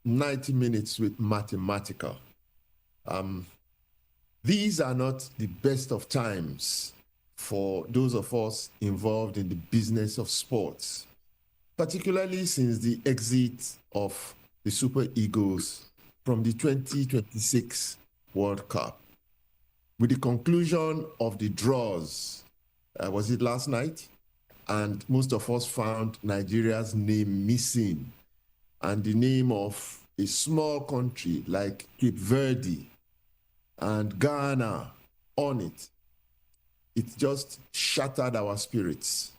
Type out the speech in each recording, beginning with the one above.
90 minutes with mathematical. These are not the best of times for those of us involved in the business of sports, particularly since the exit of the Super Eagles from the 2026 World Cup. With the conclusion of the draws, was it last night? And most of us found Nigeria's name missing, and the name of a small country like Cape Verde and Ghana on it. It just shattered our spirits.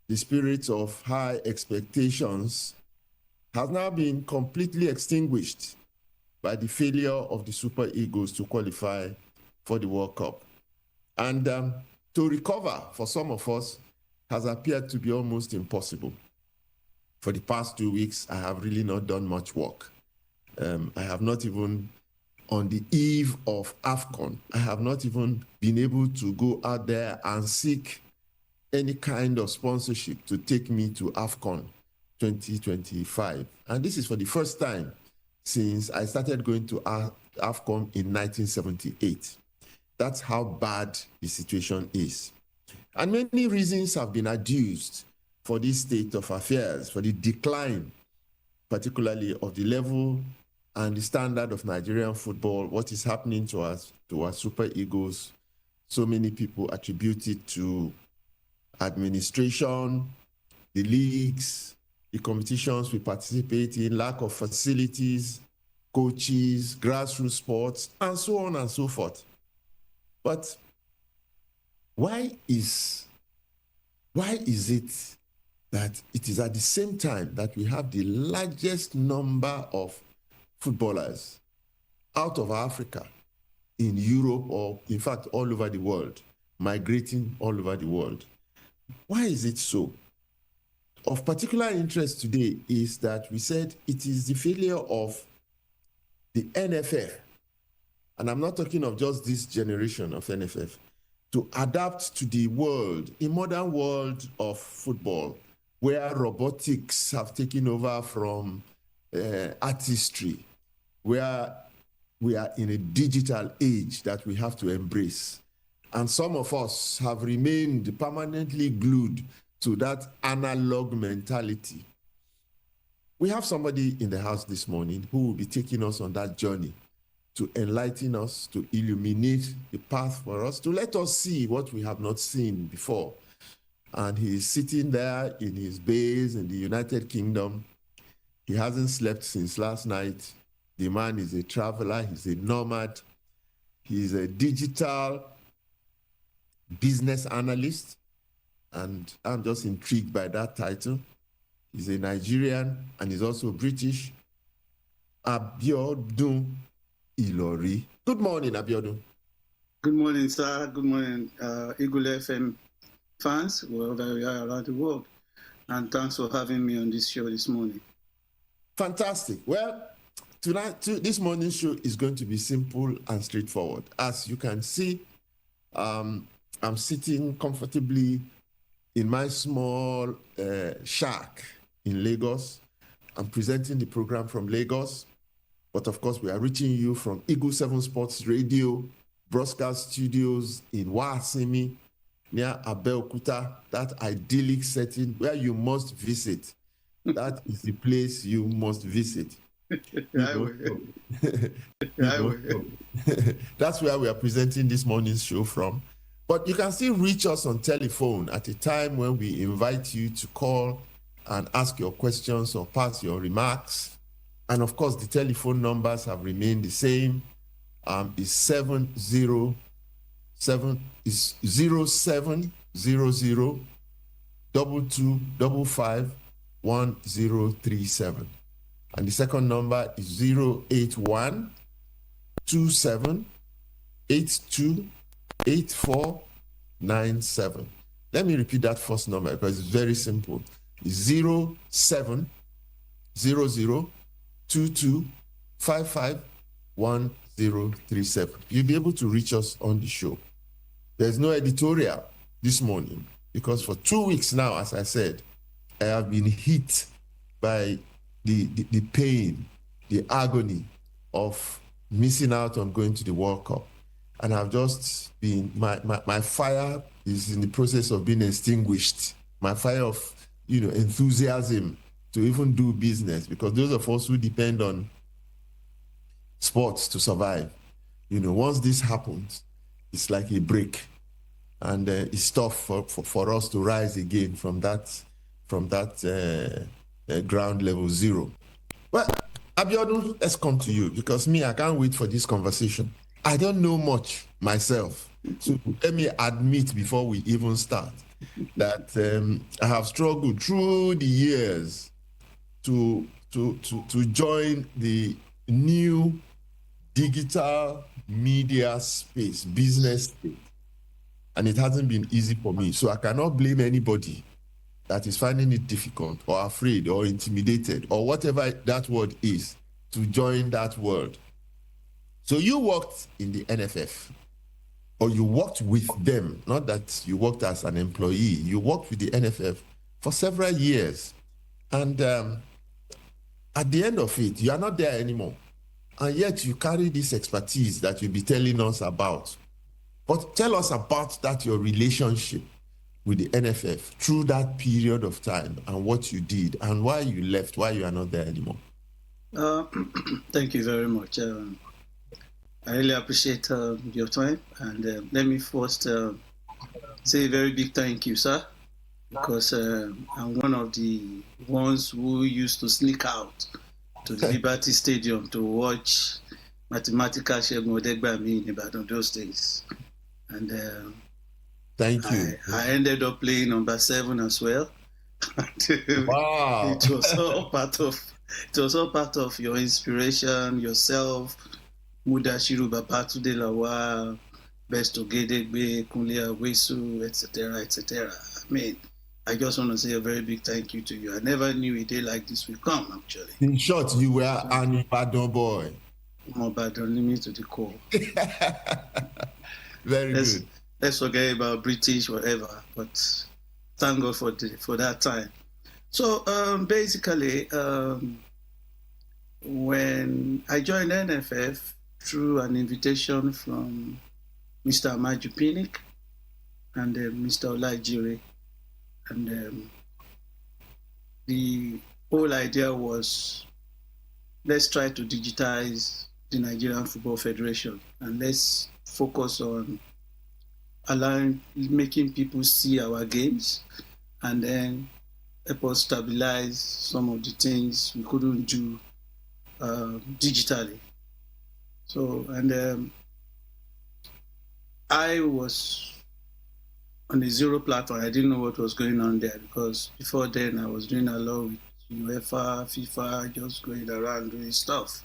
The spirit of high expectations has now been completely extinguished by the failure of the Super Eagles to qualify for the World Cup. And to recover for some of us has appeared to be almost impossible. For the past 2 weeks, I have really not done much work. I have not even, on the eve of AFCON, I have not even been able to go out there and seek any kind of sponsorship to take me to AFCON 2025. And this is for the first time since I started going to AFCON in 1978. That's how bad the situation is. And many reasons have been adduced for this state of affairs, for the decline, particularly of the level and the standard of Nigerian football, what is happening to us, to our Super Eagles. So many people attribute it to administration, the leagues, the competitions we participate in, lack of facilities, coaches, grassroots sports, and so on and so forth. But why is it that it is at the same time that we have the largest number of footballers out of Africa, in Europe, or in fact all over the world, migrating all over the world? Why is it so? Of particular interest today is that we said it is the failure of the NFF, and I'm not talking of just this generation of NFF, to adapt to the world, a modern world of football, where robotics have taken over from artistry, where we are in a digital age that we have to embrace. And some of us have remained permanently glued to that analog mentality. We have somebody in the house this morning who will be taking us on that journey to enlighten us, to illuminate the path for us, to let us see what we have not seen before. And he is sitting there in his base in the United Kingdom. He hasn't slept since last night. The man is a traveler, he's a nomad, he's a digital business analyst, and I'm just intrigued by that title. He's a Nigerian and he's also British. Abiodun Ilori. Good morning, Abiodun. Good morning, sir. Good morning, Eagle FM fans, wherever we are around the world. And thanks for having me on this show this morning. Fantastic. Well, this morning's show is going to be simple and straightforward. As you can see, I'm sitting comfortably in my small shack in Lagos. I'm presenting the program from Lagos. But of course, we are reaching you from Eagle 7 Sports Radio broadcast studios in Wasimi, near Abeokuta, that idyllic setting where you must visit. That is the place you must visit. That's where we are presenting this morning's show from. But you can still reach us on telephone at a time when we invite you to call and ask your questions or pass your remarks. And of course, the telephone numbers have remained the same. Is 0700 2255 1037. And the second number is 081 27 82 8497. Let me repeat that first number because it's very simple. It's 0700 2255 1037. You'll be able to reach us on the show. There's no editorial this morning because for 2 weeks now, as I said, I have been hit by the pain the agony of missing out on going to the World Cup. And I've just been, my fire is in the process of being extinguished. My fire of, enthusiasm to even do business, because those of us who depend on sports to survive, once this happens, it's like a break. And it's tough for us to rise again from that ground level zero. Well, Abiodun, let's come to you, because me, I can't wait for this conversation. I don't know much myself. So let me admit before we even start that I have struggled through the years to join the new digital media space, business space. And it hasn't been easy for me. So I cannot blame anybody that is finding it difficult or afraid or intimidated or whatever that word is to join that world. So you worked in the NFF, or you worked with them, not that you worked as an employee. You worked with the NFF for several years. And at the end of it, you are not there anymore. And yet you carry this expertise that you'll be telling us about. But tell us about that, your relationship with the NFF through that period of time, and what you did and why you left, why you are not there anymore. Thank you very much. I really appreciate your time. And let me first say a very big thank you, sir, because I'm one of the ones who used to sneak out to the Liberty Stadium to watch Mathematical Segun Odegbami in Ibadan those days. And thank you. I ended up playing number 7 as well. Wow. It was all part of your inspiration, yourself, Mudashiru Babatunde Lawal, Besto Gedegbe, Kunle Awesu, etc., etc. I mean, I just want to say a very big thank you to you. I never knew a day like this would come, actually. In short, you were an Ibadan boy. Ibadan, limit to the core. Very good. Let's forget about British, whatever, but thank God for that time. So basically, when I joined NFF through an invitation from Mr. Amaju Pinnick and Mr. Olajire, and the whole idea was, let's try to digitize the Nigerian Football Federation, and let's focus on making people see our games, and then help us stabilize some of the things we couldn't do digitally. So, and I was on the Zero platform. I didn't know what was going on there, because before then I was doing a lot with UEFA, FIFA, just going around doing stuff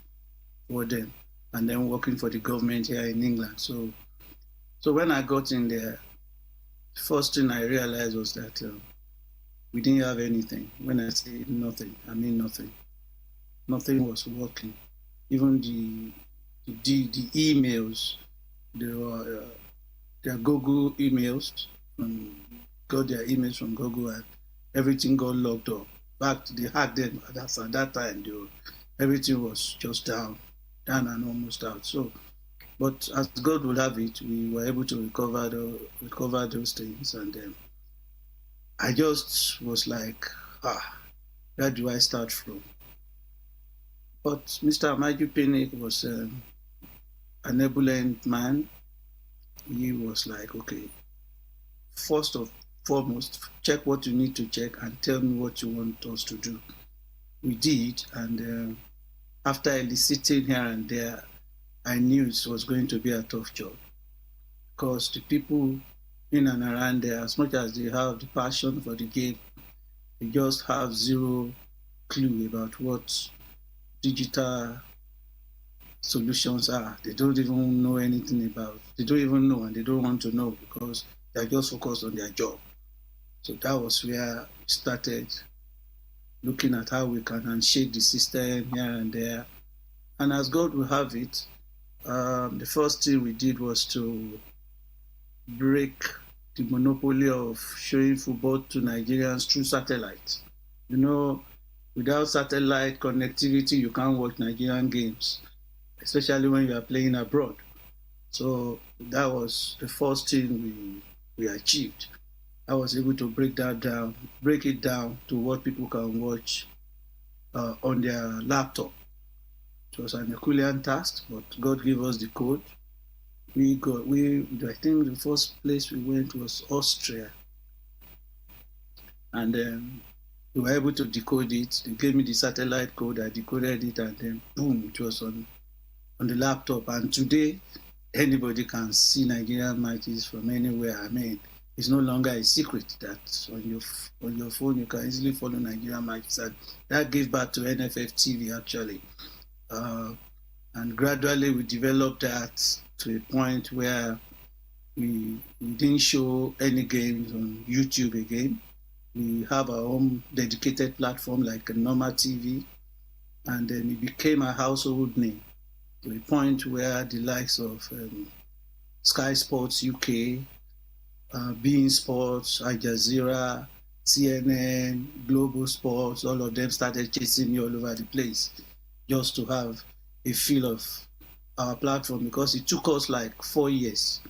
for them, and then working for the government here in England. So when I got in there, the first thing I realized was that we didn't have anything. When I say nothing, I mean nothing. Nothing was working. Even the emails, their Google emails, got their emails from Google, and everything got locked up. Back they had them at that time, everything was just down and almost out. So, but as God would have it, we were able to recover those things, and I just was like, where do I start from? But Mr. Amaju Pinnick was an ebullient man. He was like, okay, first and foremost, check what you need to check and tell me what you want us to do. We did, and after eliciting here and there, I knew it was going to be a tough job, because the people in and around there, as much as they have the passion for the game, they just have zero clue about what digital solutions are. They don't even know anything about. They don't even know, and they don't want to know, because they're just focused on their job. So that was where we started looking at how we can unshake the system here and there. And as God will have it, the first thing we did was to break the monopoly of showing football to Nigerians through satellite. You know, Without satellite connectivity, you can't watch Nigerian games, especially when you are playing abroad. So that was the first thing we achieved. I was able to break it down to what people can watch on their laptop. It was an Herculean task, but God gave us the code. I think the first place we went was Austria, and then we were able to decode it. They gave me the satellite code. I decoded it, and then boom, it was on the laptop. And today, anybody can see Nigerian matches from anywhere. I mean, it's no longer a secret that on your phone you can easily follow Nigerian matches. And that gave birth to NFF TV actually. And gradually we developed that to a point where we didn't show any games on YouTube again. We have our own dedicated platform like a normal TV, and then it became a household name to a point where the likes of Sky Sports UK, Bein Sports, Al Jazeera, CNN, Global Sports, all of them started chasing me all over the place just to have a feel of our platform, because it took us like 4 years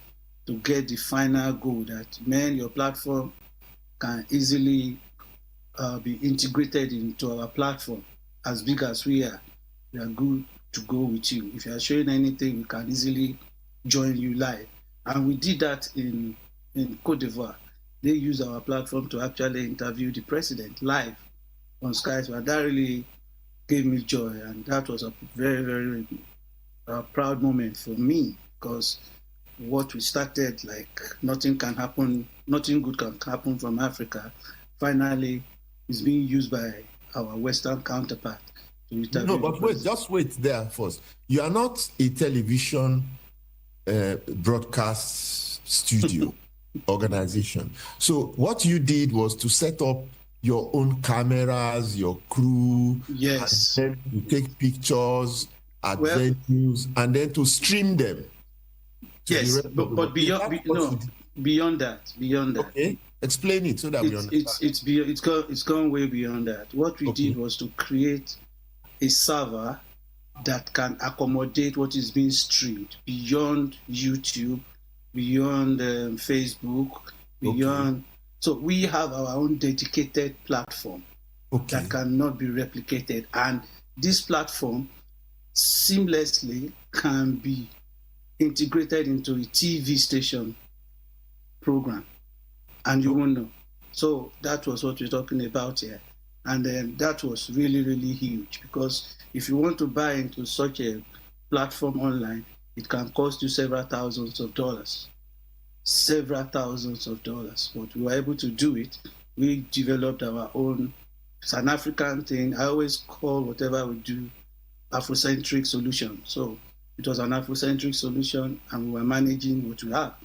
to get the final goal that, man, your platform can easily be integrated into our platform. As big as we are good to go with you. If you are showing anything, we can easily join you live. And we did that in Cote d'Ivoire. They used our platform to actually interview the president live on Skype. And that really gave me joy. And that was a very, very proud moment for me, because what we started, like nothing good can happen from Africa, finally is being used by our Western counterpart. No, but just wait there first. You are not a television broadcast studio organization. So what you did was to set up your own cameras, your crew, yes, and then you take pictures at venues, and then to stream them. Yes, but beyond that. Okay, explain it so that we understand. It's gone way beyond that. What we did was to create a server that can accommodate what is being streamed beyond YouTube, beyond Facebook, beyond. Okay. So we have our own dedicated platform that cannot be replicated, and this platform seamlessly can be integrated into a TV station program, and you won't know. So that was what we're talking about here. And then that was really, really huge, because if you want to buy into such a platform online, it can cost you several thousands of dollars. But we were able to do it. We developed our own. It's an African thing. I always call whatever we do Afrocentric solution. So it was an Afrocentric solution, and we were managing what we have.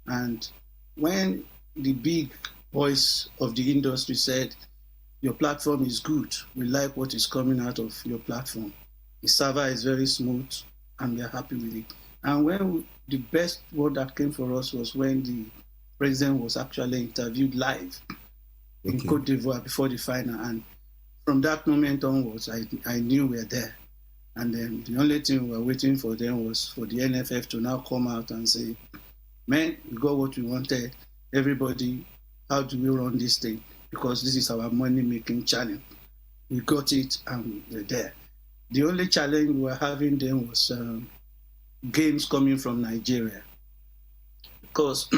And when the big voice of the industry said, your platform is good, we like what is coming out of your platform, the server is very smooth, and we are happy with it. And the best word that came for us was when the president was actually interviewed live in Cote d'Ivoire before the final. And from that moment onwards, I knew we were there. And then the only thing we were waiting for them was for the NFF to now come out and say, man, we got what we wanted. Everybody, how do we run this thing? Because this is our money-making channel. We got it, and we're there. The only challenge we were having then was games coming from Nigeria. Because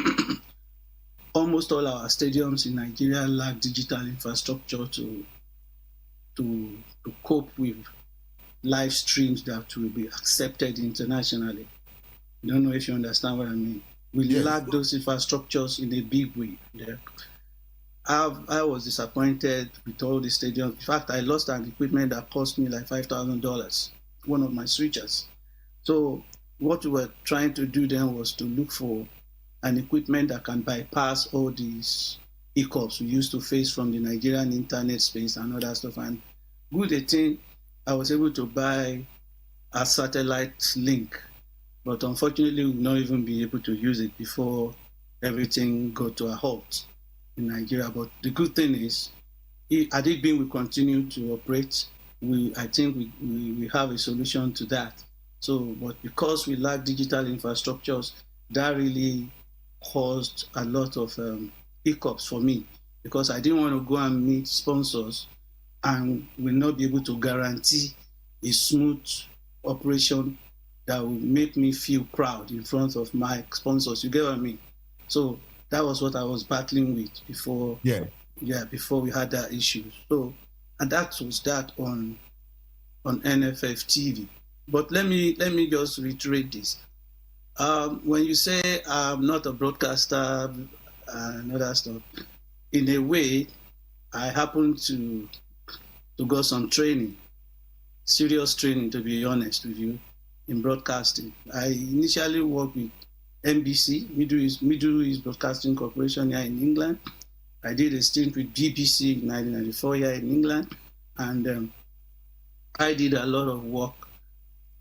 almost all our stadiums in Nigeria lack digital infrastructure to cope with live streams that will be accepted internationally. I don't know if you understand what I mean. We lack those infrastructures in a big way. Yeah. I was disappointed with all the stadiums. In fact, I lost an equipment that cost me like $5,000, one of my switchers. So what we were trying to do then was to look for an equipment that can bypass all these hiccups we used to face from the Nigerian internet space and other stuff. And good thing, I was able to buy a satellite link, but unfortunately we will not even be able to use it before everything got to a halt in Nigeria. But the good thing is Had it been we continue to operate, I think we have a solution to that. So, but because we lack digital infrastructures, that really caused a lot of hiccups for me, because I didn't want to go and meet sponsors and will not be able to guarantee a smooth operation that will make me feel proud in front of my sponsors. You get what I mean? So that was what I was battling with before. Before we had that issue. So, and that was that on NFF TV. But let me just reiterate this. When you say I'm not a broadcaster and other stuff, in a way, I happen to go some training, serious training, to be honest with you, in broadcasting. I initially worked with NBC, Middle East Broadcasting Corporation here in England. I did a stint with BBC in 1994 here in England, and I did a lot of work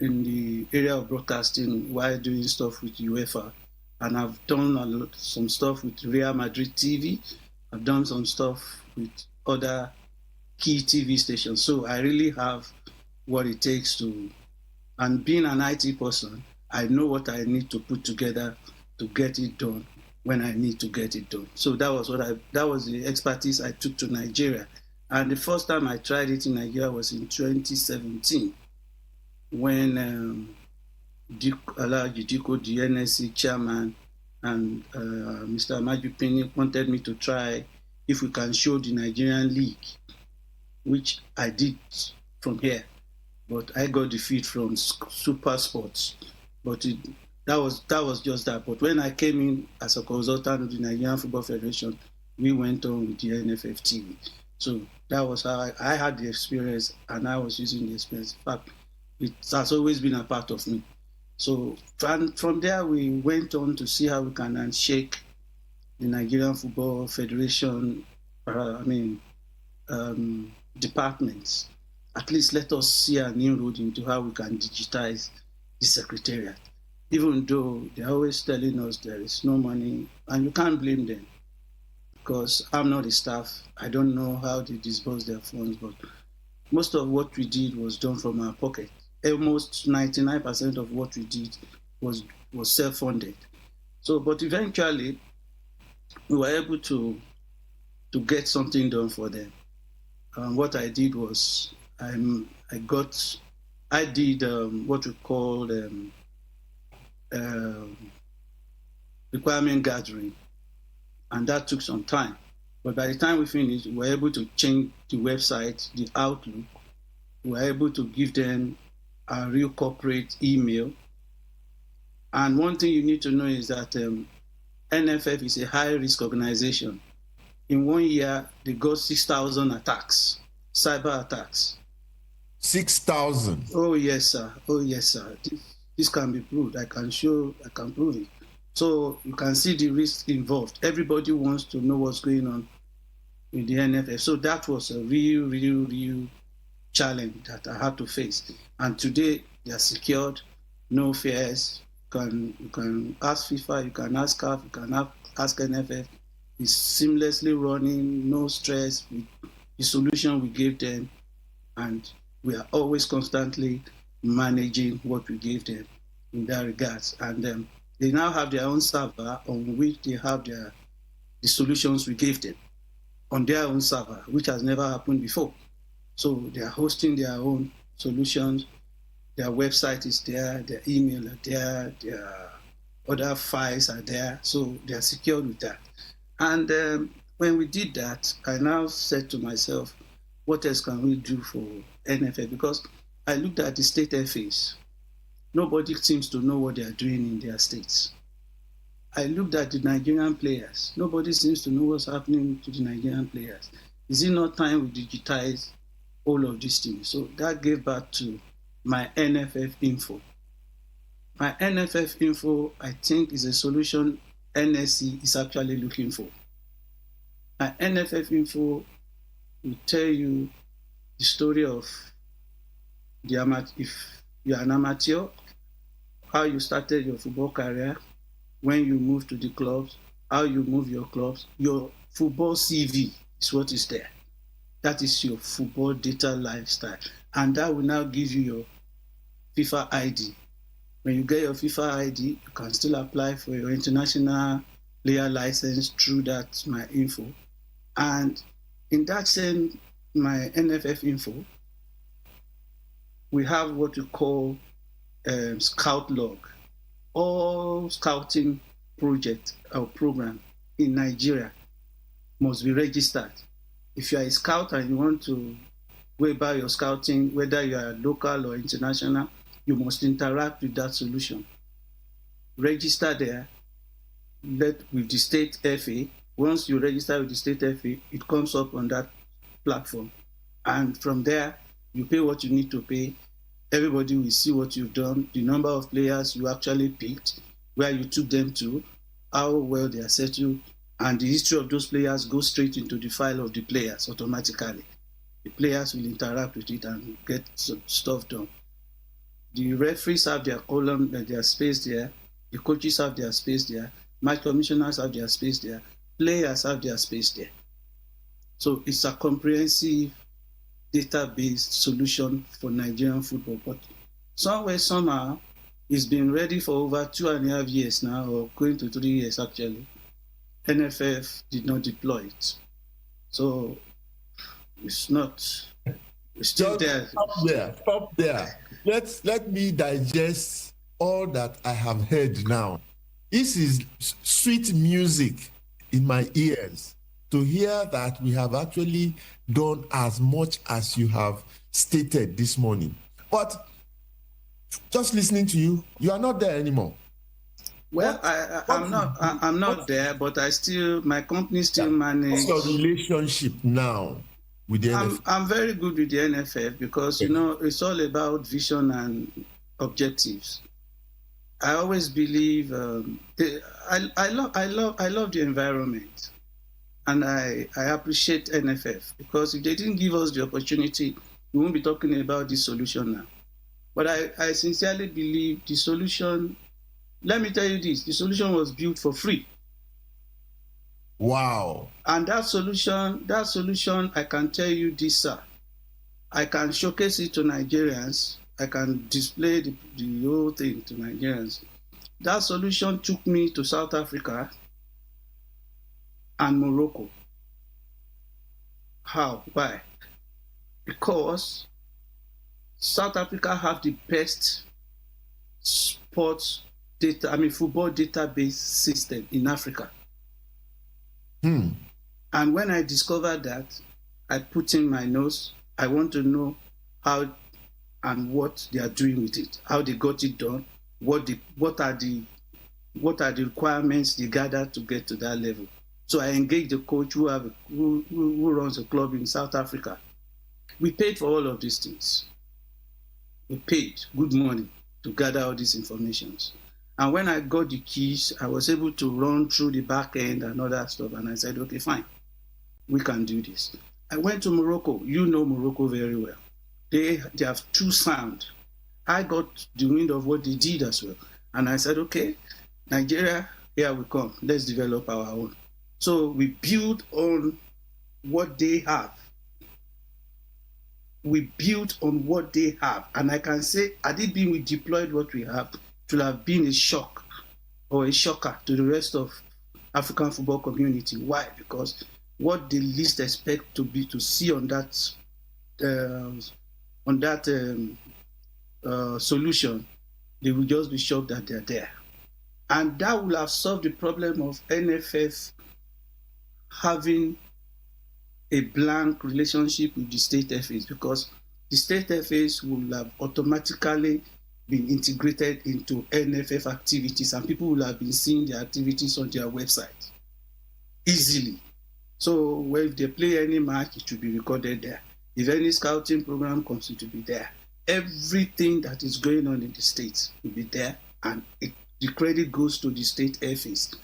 in the area of broadcasting while doing stuff with UEFA, and I've done some stuff with Real Madrid TV. I've done some stuff with other key TV stations. So I really have what it takes to, and being an IT person, I know what I need to put together to get it done when I need to get it done. So that was the expertise I took to Nigeria. And the first time I tried it in Nigeria was in 2017, when Alhaji Diko, the NSC chairman, and Mr. Amaju wanted me to try if we can show the Nigerian league, which I did from here. But I got the feed from Super Sports. But that was just that. But when I came in as a consultant of the Nigerian Football Federation, we went on with the NFF TV. So that was how I had the experience, and I was using the experience. In fact, it has always been a part of me. So from there, we went on to see how we can unshake the Nigerian Football Federation, departments. At least let us see an inroad into how we can digitize the secretariat. Even though they're always telling us there is no money, and you can't blame them, because I'm not the staff. I don't know how they disburse their funds, but most of what we did was done from our pocket. Almost 99% of what we did was self-funded. So, but eventually, we were able to get something done for them. What I did was I did what we call requirement gathering, and that took some time. But by the time we finished, we were able to change the website, the Outlook. We were able to give them a real corporate email. And one thing you need to know is that NFF is a high-risk organization. In 1 year, they got 6,000 attacks, cyber attacks. 6,000? Oh, yes, sir. Oh, yes, sir. This can be proved. I can prove it. So you can see the risk involved. Everybody wants to know what's going on with the NFF. So that was a real challenge that I had to face. And today they are secured, no fears. You can ask FIFA, you can ask CAF, you can ask NFF. It's seamlessly running, no stress with the solution we gave them, and we are always constantly managing what we gave them in that regards. And they now have their own server on which they have the solutions we gave them on their own server, which has never happened before. So they are hosting their own solutions. Their website is there, their email are there, their other files are there. So they are secured with that. And when we did that, I now said to myself, what else can we do for NFF? Because I looked at the state FAs. Nobody seems to know what they are doing in their states. I looked at the Nigerian players. Nobody seems to know what's happening to the Nigerian players. Is it not time we digitize all of these things? So that gave birth to my NFF info. My NFF info, I think, is a solution NSC is actually looking for. My NFF info will tell you the story of if you're an amateur, how you started your football career, when you moved to the clubs, how you move your clubs, your football CV is what is there. That is your football data lifestyle. And that will now give you your FIFA ID. When you get your FIFA ID, you can still apply for your international player license through that my info. And in that same my NFF info, we have what we call scout log. All scouting project or program in Nigeria must be registered. If you are a scout and you want to go about your scouting, whether you are local or international, you must interact with that solution. Register there, with the state FA. Once you register with the state FA, it comes up on that platform. And from there, you pay what you need to pay. Everybody will see what you've done, the number of players you actually picked, where you took them to, how well they are settled, and the history of those players goes straight into the file of the players automatically. The players will interact with it and get some stuff done. The referees have their column, their space there. The coaches have their space there. Match commissioners have their space there. Players have their space there. So it's a comprehensive database solution for Nigerian football. But somewhere, somehow, it's been ready for over 2.5 years now, or going to 3 years actually. NFF did not deploy it. So it's still there. Stop there. Let me digest all that I have heard now. This is sweet music in my ears to hear that we have actually done as much as you have stated this morning. But just listening to you, you are not there anymore. Well, I'm not there, but my company still manages. What's your relationship now with the NFF? I'm very good with the NFF because, it's all about vision and objectives. I always believe I love the environment, and I appreciate NFF because if they didn't give us the opportunity, we won't be talking about this solution now. But I sincerely believe the solution. Let me tell you this: the solution was built for free. Wow! And that solution, I can tell you this, sir. I can showcase it to Nigerians. I can display the whole thing to Nigerians. That solution took me to South Africa and Morocco. How? Why? Because South Africa have the best football database system in Africa. And when I discovered that, I put in my nose. I want to know how and what they are doing with it, how they got it done, what are the requirements they gathered to get to that level. So I engaged the coach who runs a club in South Africa. We paid for all of these things. We paid good money to gather all these informations. And when I got the keys, I was able to run through the back end and all that stuff. And I said, okay, fine, we can do this. I went to Morocco. You know Morocco very well. They have two sound. I got the wind of what they did as well. And I said, okay, Nigeria, here we come. Let's develop our own. So we built on what they have. We built on what they have. And I can say, had it been we deployed what we have, it would have been a shock or a shocker to the rest of African football community. Why? Because what they least expect to see on that solution, they will just be shocked that they're there. And that will have solved the problem of NFF having a blank relationship with the state FAs, because the state FAs will have automatically been integrated into NFF activities, and people will have been seeing their activities on their website easily. So when they play any match, it will be recorded there. If any scouting program comes, it will be there. Everything that is going on in the states will be there, and the credit goes to the state FAs.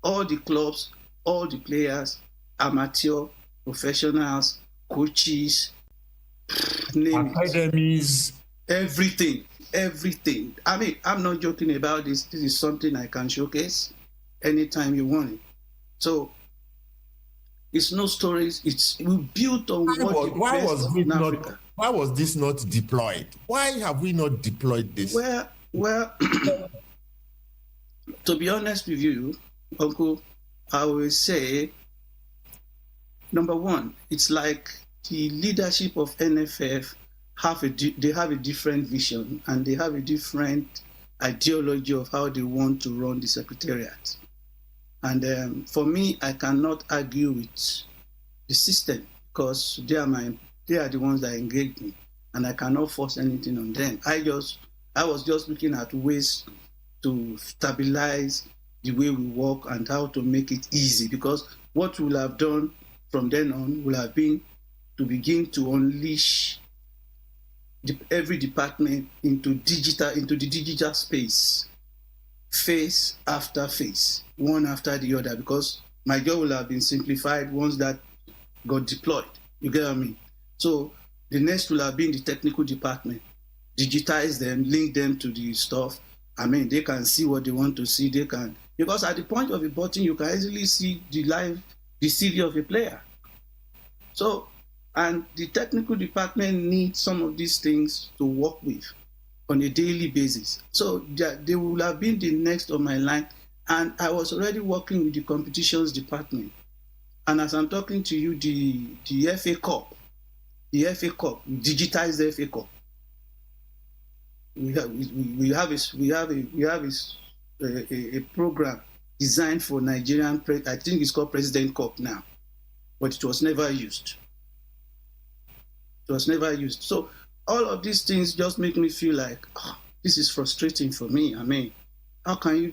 All the clubs, all the players, amateur, professionals, coaches, academies, everything. I mean, I'm not joking about this. This is something I can showcase anytime you want it. So It's no stories. We built on what the best of in Africa. Why was this not deployed? Why have we not deployed this? Well, to be honest with you, Uncle, I will say, number one, it's like the leadership of NFF have a different vision, and they have a different ideology of how they want to run the secretariat. And for me, I cannot argue with the system, because they are the ones that engage me, and I cannot force anything on them. I was just looking at ways to stabilize the way we work and how to make it easy, because what we'll have done from then on will have been to begin to unleash every department into the digital space, phase after phase, one after the other, because my job will have been simplified once that got deployed. You get what I mean? So the next will have been the technical department, digitize them, link them to the stuff. I mean, they can see what they want to see. They can, because at the point of a button, you can easily see the CV of a player. So, and the technical department needs some of these things to work with on a daily basis. So they will have been the next on my line. And I was already working with the competitions department. And as I'm talking to you, the FA Cup, digitized the FA Cup. We have a program designed for Nigerian. I think it's called President Cup now, but it was never used. So all of these things just make me feel like, this is frustrating for me. I mean, how can you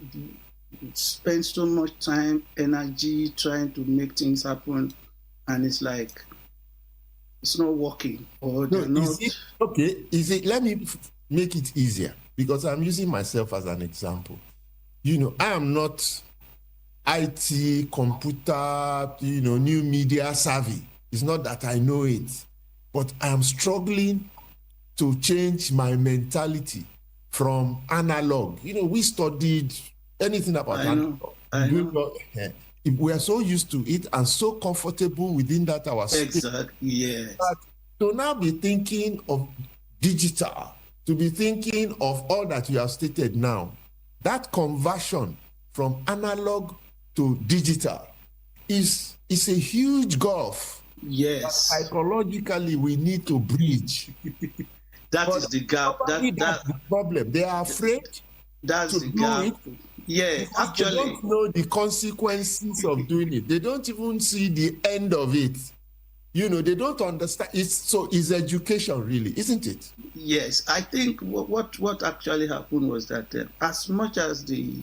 spend so much time, energy trying to make things happen, and it's like it's not working, or they're not. Let me make it easier, because I'm using myself as an example. I am not IT, computer, new media savvy. It's not that I know it, but I am struggling to change my mentality from analog. We studied anything about analog. I know. We are so used to it and so comfortable within that our space. Exactly, yes. But to now be thinking of digital, to be thinking of all that you have stated now, that conversion from analog to digital is a huge gulf. Yes. Psychologically, we need to bridge. That is the gap. That's the problem. They are afraid to do it. Yeah, actually. They don't know the consequences of doing it. They don't even see the end of it. They don't understand. It's education, really, isn't it? Yes, I think what actually happened was that as much as the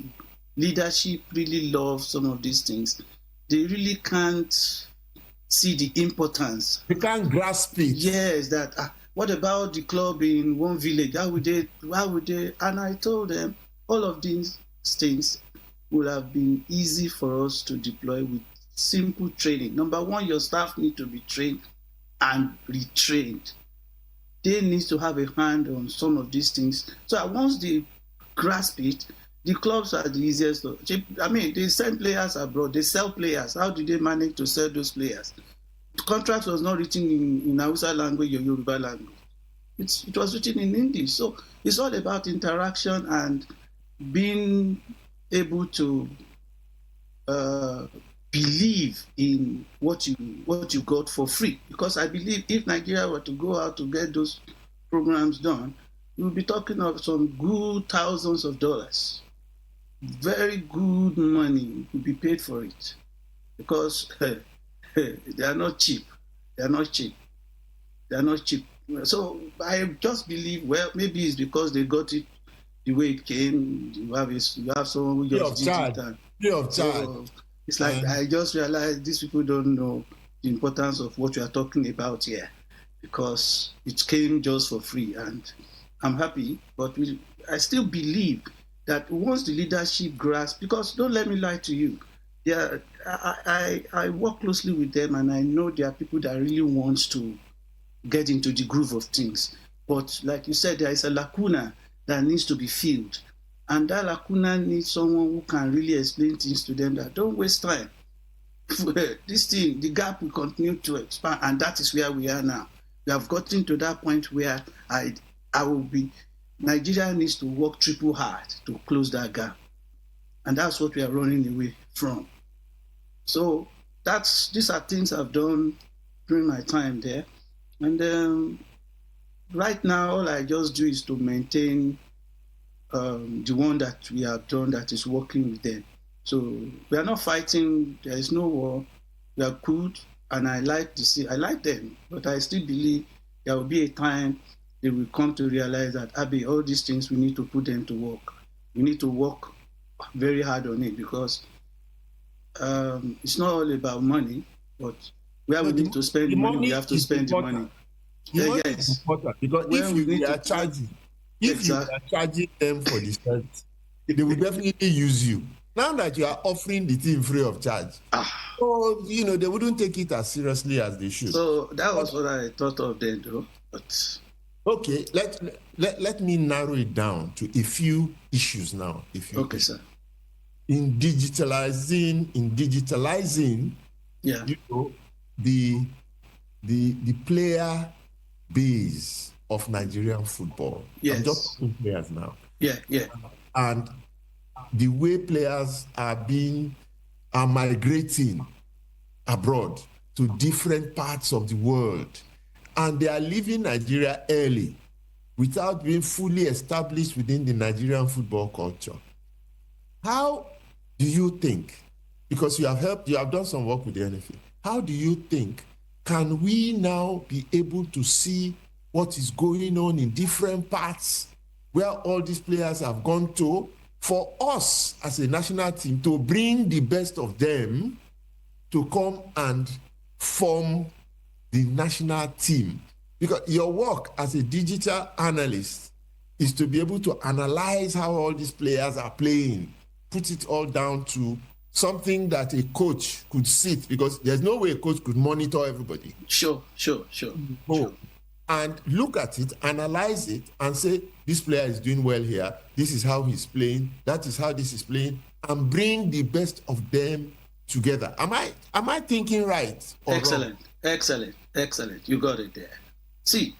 leadership really loves some of these things, they really can't see the importance. They can't grasp it. Yes, that what about the club in one village? How would they? And I told them all of these things would have been easy for us to deploy with simple training. Number one, your staff need to be trained and retrained. They need to have a hand on some of these things. So once they grasp it, the clubs are the easiest. I mean, they send players abroad, they sell players. How do they manage to sell those players? The contract was not written in Hausa language or Yoruba language. It was written in English. So it's all about interaction and being able to believe in what you got for free. Because I believe if Nigeria were to go out to get those programs done, we'll be talking of some good thousands of dollars. Very good money will be paid for it, because they are not cheap. So I just believe, well, maybe it's because they got it the way it came. You have someone who just did it. Free of charge. So it's like I just realized these people don't know the importance of what we are talking about here, because it came just for free, and I'm happy. But I still believe that once the leadership grasps, because don't let me lie to you, I work closely with them, and I know there are people that really want to get into the groove of things. But like you said, there is a lacuna that needs to be filled. And that lacuna needs someone who can really explain things to them, that don't waste time. this thing, the gap will continue to expand, and that is where we are now. We have gotten to that point where Nigeria needs to work triple hard to close that gap, and that's what we are running away from. So these are things I've done during my time there, and right now all I just do is to maintain the one that we have done that is working with them. So we are not fighting. There is no war. We are good, and I like them, but I still believe there will be a time they will come to realize that all these things we need to put them to work. We need to work very hard on it, because it's not all about money, but where we need to spend the money, we have to spend the money. The money is important, because if you are charging them for the service, they will definitely use you. Now that you are offering the thing free of charge, so they wouldn't take it as seriously as they should. So that was what I thought of then, though. But okay, let me narrow it down to a few issues now. Okay, sir. In digitalizing, yeah, the player base of Nigerian football. Yes. I'm just talking players now. Yeah. And the way players are migrating abroad to different parts of the world, and they are leaving Nigeria early without being fully established within the Nigerian football culture. How do you think, because you have done some work with the NFA, how do you think can we now be able to see what is going on in different parts where all these players have gone to, for us as a national team to bring the best of them to come and form the national team? Because your work as a digital analyst is to be able to analyze how all these players are playing, put it all down to something that a coach could sit, because there's no way a coach could monitor everybody. Sure. And look at it, analyze it, and say, this player is doing well here, this is how he's playing, that is how this is playing, and bring the best of them together. Am I thinking right or Excellent. wrong? Excellent. You got it there. See,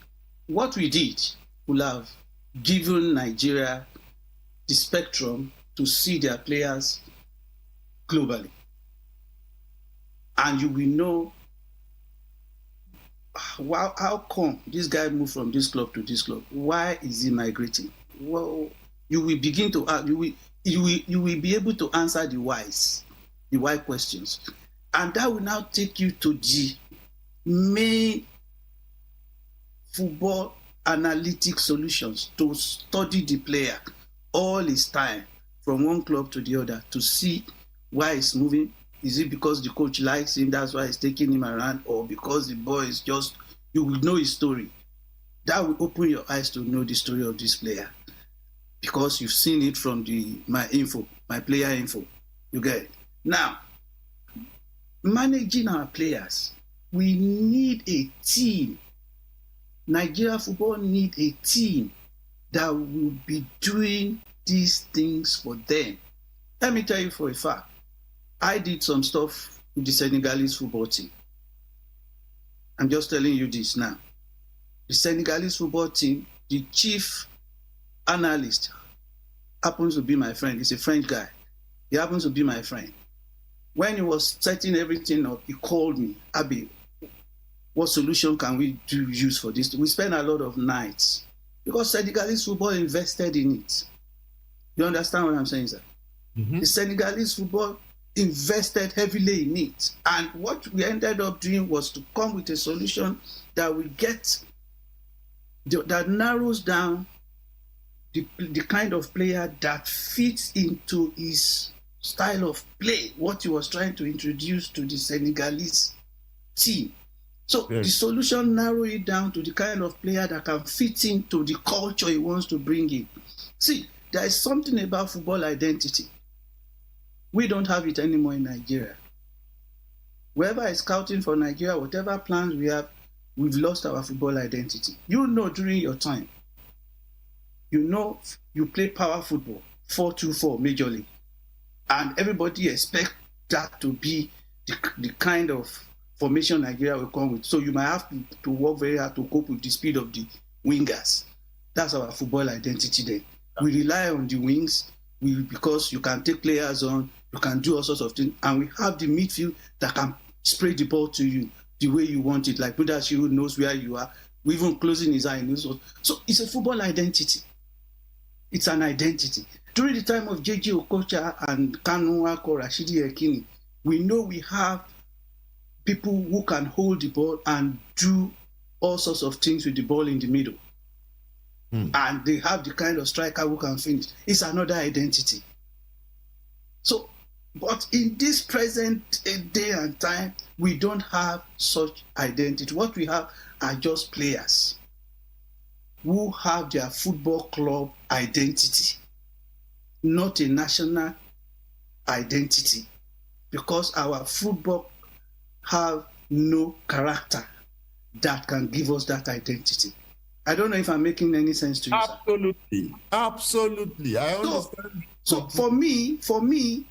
what we did will have given Nigeria the spectrum to see their players globally. And you will know how come this guy moved from this club to this club. Why is he migrating? Well, you will begin to you will be able to answer the why questions. And that will now take you to the main football analytic solutions to study the player all his time from one club to the other to see why he's moving. Is it because the coach likes him, that's why he's taking him around, or because the boy is just, you will know his story. That will open your eyes to know the story of this player, because you've seen it from my player info. You get it? Now, managing our players, we need a team. Nigeria football need a team that will be doing these things for them. Let me tell you for a fact, I did some stuff with the Senegalese football team. I'm just telling you this now. The Senegalese football team, the chief analyst happens to be my friend. He's a French guy. He happens to be my friend. When he was setting everything up, he called me, Abi, what solution can we use for this? We spent a lot of nights because Senegalese football invested in it. You understand what I'm saying, sir? Mm-hmm. The Senegalese football invested heavily in it. And what we ended up doing was to come with a solution that will that narrows down the kind of player that fits into his style of play, what he was trying to introduce to the Senegalese team. So the solution narrow it down to the kind of player that can fit into the culture he wants to bring in. See, there is something about football identity. We don't have it anymore in Nigeria. Whoever is scouting for Nigeria, whatever plans we have, we've lost our football identity. You know, during your time, you play power football, 4-2-4 majorly, and everybody expects that to be the kind of formation Nigeria will come with. So you might have to work very hard to cope with the speed of the wingers. That's our football identity there. We rely on the wings because you can take players on, you can do all sorts of things, and we have the midfield that can spray the ball to you the way you want it. Like Buddha Shiru knows where you are. We even closing his eye knows what. So it's a football identity. It's an identity. During the time of J.J. Okocha and Kanu Wako, Rashidi Yekini, we know we have people who can hold the ball and do all sorts of things with the ball in the middle. And they have the kind of striker who can finish. It's another identity. So, but in this present day and time, we don't have such identity. What we have are just players who have their football club identity, not a national identity, because our football have no character that can give us that identity. I don't know if I'm making any sense to you, Absolutely. sir. Absolutely. I understand. So for me,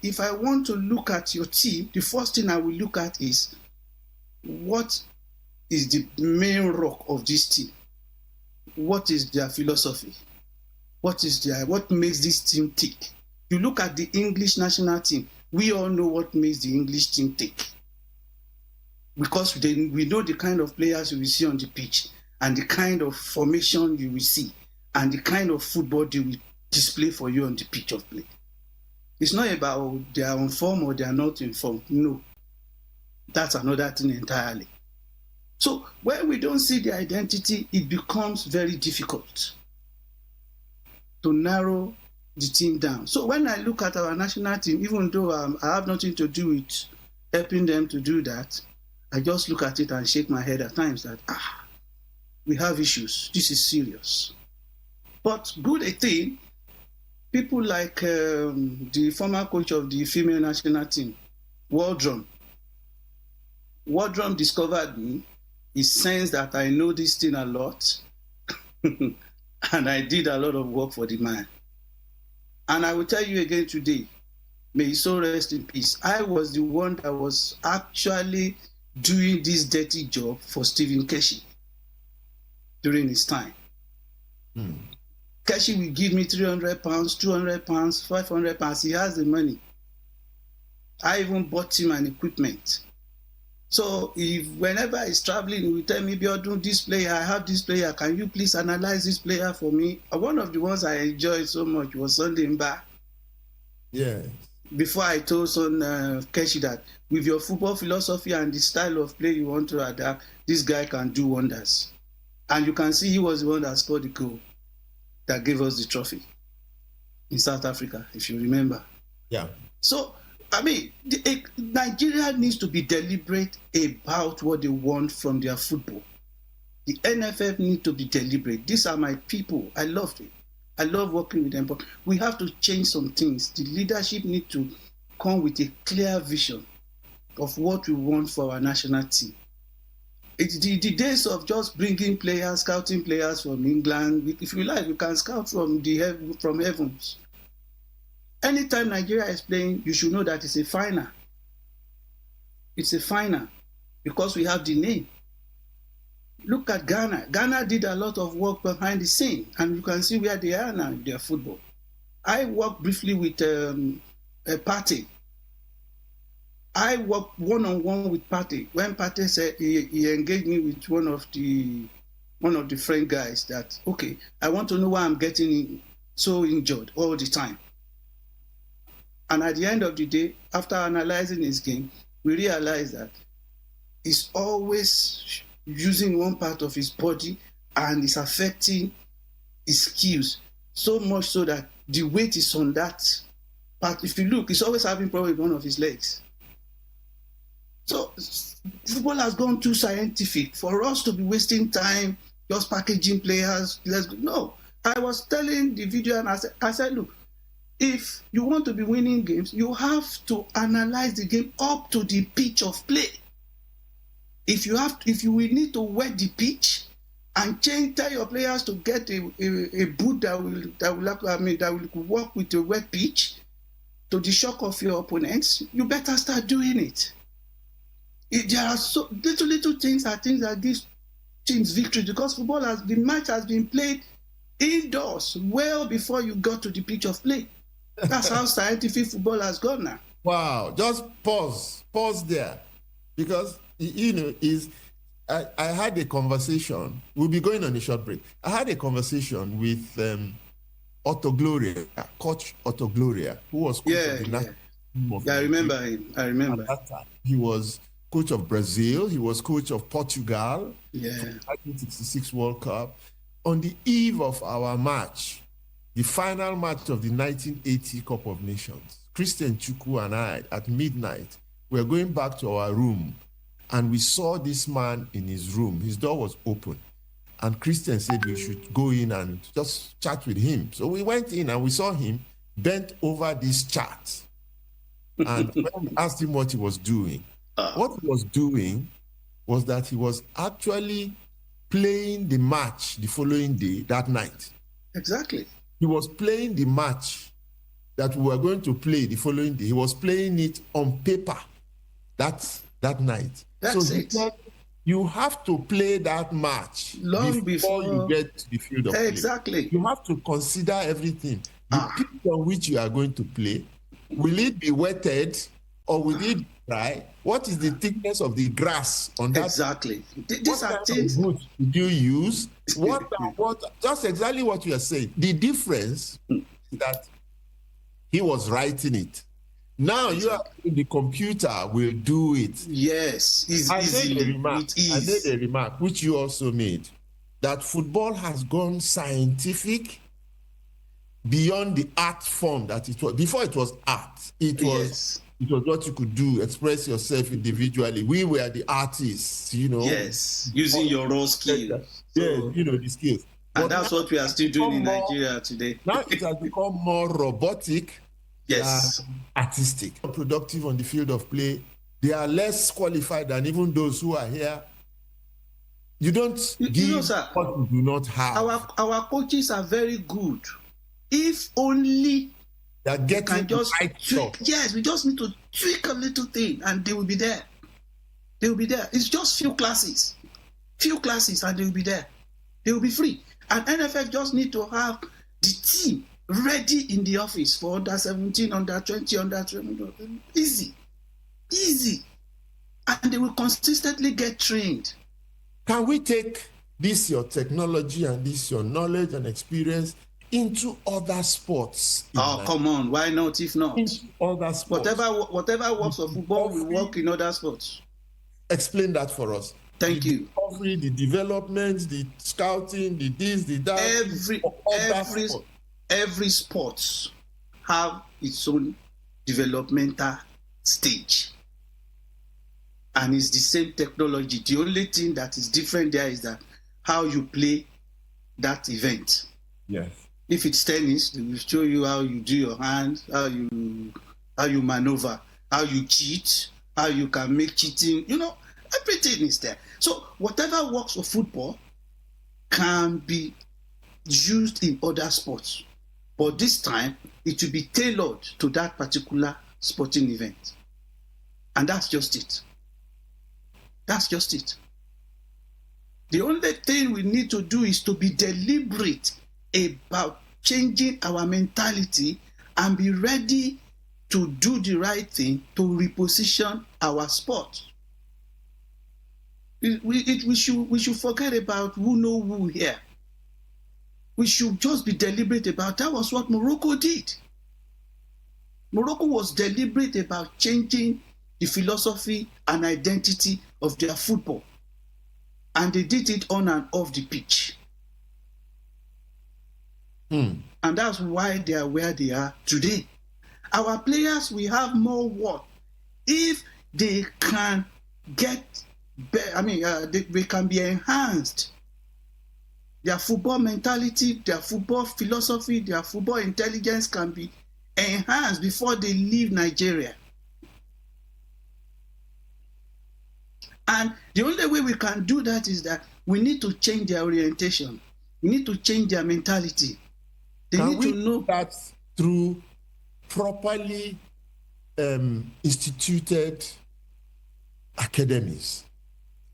if I want to look at your team, the first thing I will look at is what is the main rock of this team? What is their philosophy? What makes this team tick? You look at the English national team, we all know what makes the English team tick. Because we know the kind of players you will see on the pitch, and the kind of formation you will see, and the kind of football they will display for you on the pitch of play. It's not about they are on form or they are not in form. No. That's another thing entirely. So when we don't see the identity, it becomes very difficult to narrow the team down. So when I look at our national team, even though I have nothing to do with helping them to do that, I just look at it and shake my head at times that, we have issues. This is serious. But good a thing, people like the former coach of the female national team, Waldrum discovered me. He sensed that I know this thing a lot. And I did a lot of work for the man. And I will tell you again today, may his soul rest in peace. I was the one that was actually doing this dirty job for Stephen Keshi during his time. Keshi will give me £300, £200, £500. He has the money. I even bought him an equipment. So whenever he's traveling, he will tell me, Biodun, this player, I have this player. Can you please analyze this player for me? One of the ones I enjoyed so much was Sunday Mba. Yeah. Before I told son Keshi that with your football philosophy and the style of play you want to adapt, this guy can do wonders. And you can see he was the one that scored the goal that gave us the trophy in South Africa, if you remember. Yeah. So, I mean, Nigeria needs to be deliberate about what they want from their football. The NFF need to be deliberate. These are my people. I love it. I love working with them, but we have to change some things. The leadership need to come with a clear vision of what we want for our national team. It's the days of just bringing players, scouting players from England. If you like, we can scout from heavens. Anytime Nigeria is playing, you should know that it's a final. It's a final because we have the name. Look at Ghana. Ghana did a lot of work behind the scene, and you can see where they are now in their football. I worked briefly with Partey. I worked one-on-one with Partey. When Partey said he engaged me with one of the French guys that, okay, I want to know why I'm getting so injured all the time. And at the end of the day, after analyzing his game, we realized that he's always using one part of his body and it's affecting his skills so much so that the weight is on that part. If you look, he's always having problem with one of his legs. So football has gone too scientific for us to be wasting time just packaging players. No, I was telling the video and I said, look, if you want to be winning games, you have to analyze the game up to the pitch of play. If you will need to wet the pitch and tell your players to get a boot that will work with a wet pitch to the shock of your opponents, you better start doing it. there are so little things are things that give teams victory, because the match has been played indoors well before you got to the pitch of play. That's how scientific football has gone now. Wow, just pause there, because I had a conversation. We'll be going on a short break. I had a conversation with Otto Gloria, Coach Otto Gloria, who was coach of the national team of I remember him. I remember. At that time, he was coach of Brazil. He was coach of Portugal. Yeah. For the 1966 World Cup. On the eve of our match, the final match of the 1980 Cup of Nations, Christian Chukwu and I, at midnight, were going back to our room, and we saw this man in his room. His door was open, and Christian said we should go in and just chat with him. So we went in and we saw him bent over this chart. And when we asked him what he was doing, what he was doing was that he was actually playing the match the following day, that night. Exactly. He was playing the match that we were going to play the following day. He was playing it on paper that night. That's so it. You have to play that match long before you get to the field of play. Exactly. You have to consider everything. The pitch on which you are going to play, will it be wetted or will it dry? What is the thickness of the grass on that? Exactly. These are things. What did you use? What? Just exactly what you are saying. The difference is that he was writing it. Now the computer will do it. Yes, I made a remark, which you also made, that football has gone scientific beyond the art form that it was. Before it was art. It was what you could do, express yourself individually. We were the artists, Yes, using your raw skills. Yeah, the skills. And that's what we are still doing in Nigeria today. Now it has become more robotic. Yes. Artistic, productive on the field of play. They are less qualified than even those who are here. You don't give what you do not have. Our coaches are very good. If only they can just tweak. Yes, we just need to tweak a little thing and they will be there. They will be there. It's just few classes and they will be there. They will be free. And NFF just need to have the team ready in the office for under 17, under 20, under 20. Easy. And they will consistently get trained. Can we take this your technology and this your knowledge and experience into other sports? Come on. Why not if not? Into other sports. Whatever works for football will work in other sports. Explain that for us. Thank you. The development, the scouting, the this, the that. Every sport have its own developmental stage. And it's the same technology. The only thing that is different there is that how you play that event. Yes. If it's tennis, they will show you how you do your hands, how you maneuver, how you cheat, how you can make cheating. Everything is there. So whatever works for football can be used in other sports. But this time, it will be tailored to that particular sporting event. And that's just it. The only thing we need to do is to be deliberate about changing our mentality and be ready to do the right thing to reposition our sport. We should forget about who know who here. We should just be deliberate about that. Was what Morocco did. Morocco was deliberate about changing the philosophy and identity of their football. And they did it on and off the pitch. And that's why they are where they are today. Our players will have more work if they can get better. They can be enhanced. Their football mentality, their football philosophy, their football intelligence can be enhanced before they leave Nigeria. And the only way we can do that is that we need to change their orientation. We need to change their mentality. They need to know that through properly instituted academies.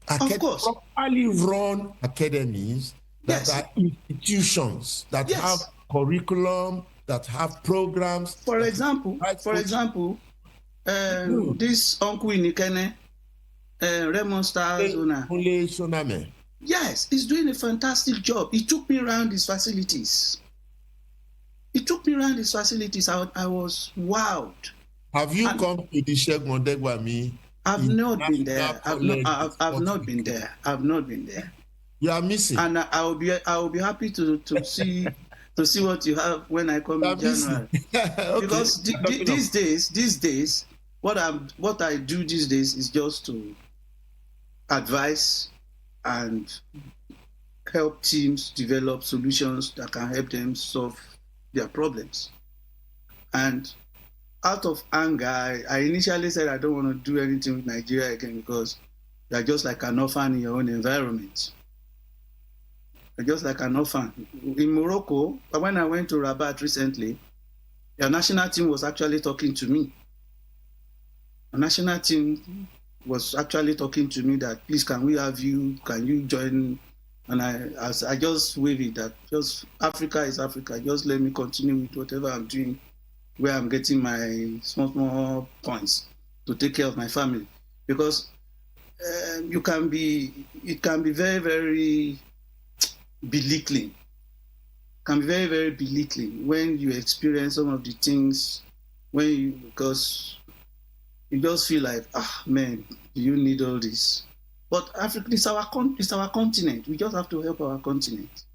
Of course. Properly run academies that Yes. are institutions that Yes. have curriculum, that have programs. For example, this Uncle Inikene, Raymond Stars owner. Yes, he's doing a fantastic job. He took me around his facilities. I was wowed. Have you come to the Segun Odegwami? I've not been there. I've not been there. You are missing. And I will be happy to see what you have when I come in January. Okay. Because these days, what I do these days is just to advise and help teams develop solutions that can help them solve their problems. And out of anger, I initially said I don't want to do anything with Nigeria again because you're just like an orphan in your own environment. You're just like an orphan. In Morocco, when I went to Rabat recently, the national team was actually talking to me. The national team was actually talking to me that, please, can we have you? Can you join? And I just wave it that just Africa is Africa. Just let me continue with whatever I'm doing, where I'm getting my small points to take care of my family. Because it can be very, very belittling. It can be very, very belittling when you experience some of the things because you just feel like, man, do you need all this? But Africa is our continent. We just have to help our continent.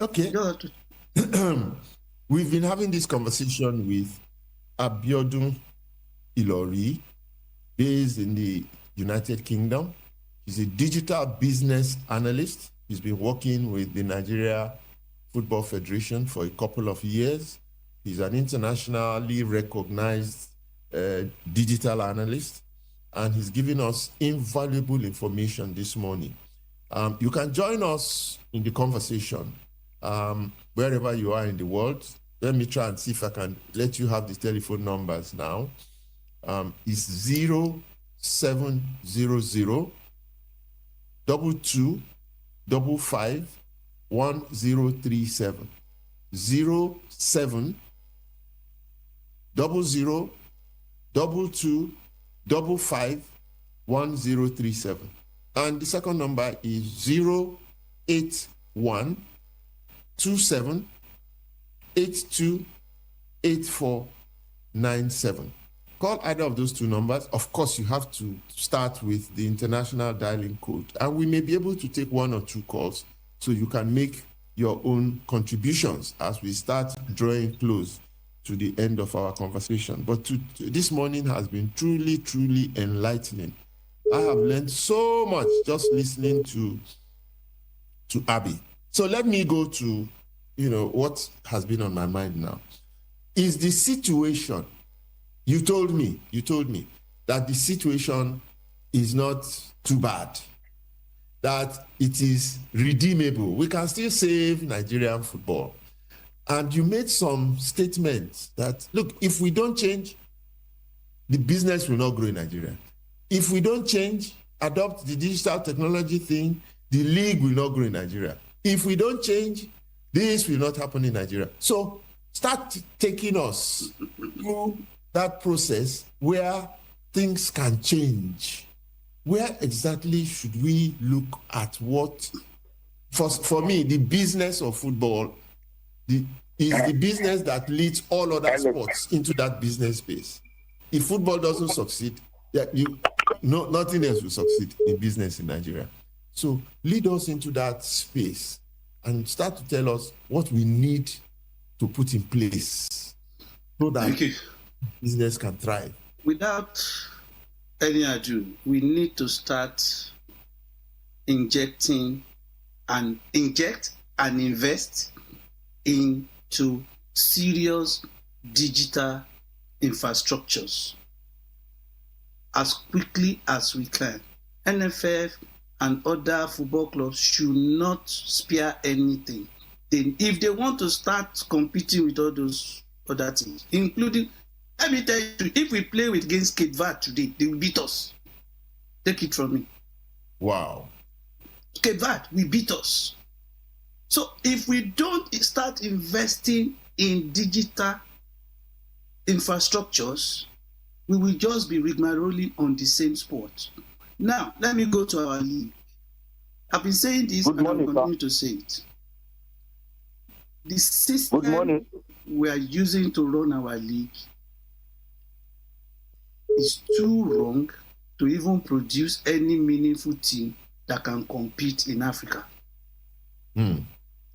Okay. We've been having this conversation with Abiodun Ilori, based in the United Kingdom. He's a digital business analyst. He's been working with the Nigeria Football Federation for a couple of years. He's an internationally recognized digital analyst, and he's giving us invaluable information this morning. You can join us in the conversation wherever you are in the world. Let me try and see if I can let you have the telephone numbers now. It's 0700 22 55 1037 07 00 22 55 1037, and the second number is 081 27 82 8497. Call either of those two numbers. Of course, you have to start with the international dialing code, and we may be able to take one or two calls so you can make your own contributions as we start drawing close to the end of our conversation. But this morning has been truly, truly enlightening. I have learned so much just listening to Abby. So let me go to, what has been on my mind now. Is the situation, you told me that the situation is not too bad, that it is redeemable. We can still save Nigerian football. And you made some statements that, look, if we don't change, the business will not grow in Nigeria. If we don't change, adopt the digital technology thing, the league will not grow in Nigeria. If we don't change, this will not happen in Nigeria. So start taking us through that process where things can change. Where exactly should we look at what, for me, the business of football is the business that leads all other sports into that business space. If football doesn't succeed, nothing else will succeed in business in Nigeria. So lead us into that space and start to tell us what we need to put in place so that business can thrive. Without any ado, we need to start inject and invest into serious digital infrastructures as quickly as we can. NFF and other football clubs should not spare anything. If they want to start competing with all those other things, including Let me tell you, if we play against Cape Verde today, they will beat us. Take it from me. Wow. Cape Verde will beat us. So if we don't start investing in digital infrastructures, we will just be rigmaroling on the same sport. Now, let me go to our league. I've been saying this and I'll continue to say it. The system we are using to run our league is too wrong to even produce any meaningful team that can compete in Africa.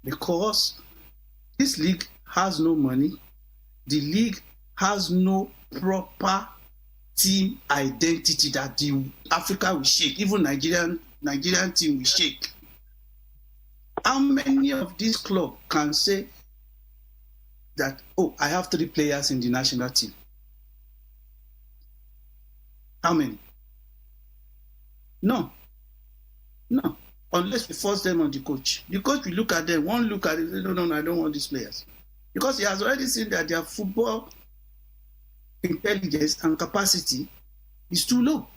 Because this league has no money, the league has no proper team identity that the Africa will shake, even Nigerian team will shake. How many of these clubs can say that, oh, I have 3 players in the national team? How many? No. Unless we force them on the coach. The coach will look at them, one look at it, say, no, I don't want these players. Because he has already seen that their football intelligence and capacity is too low.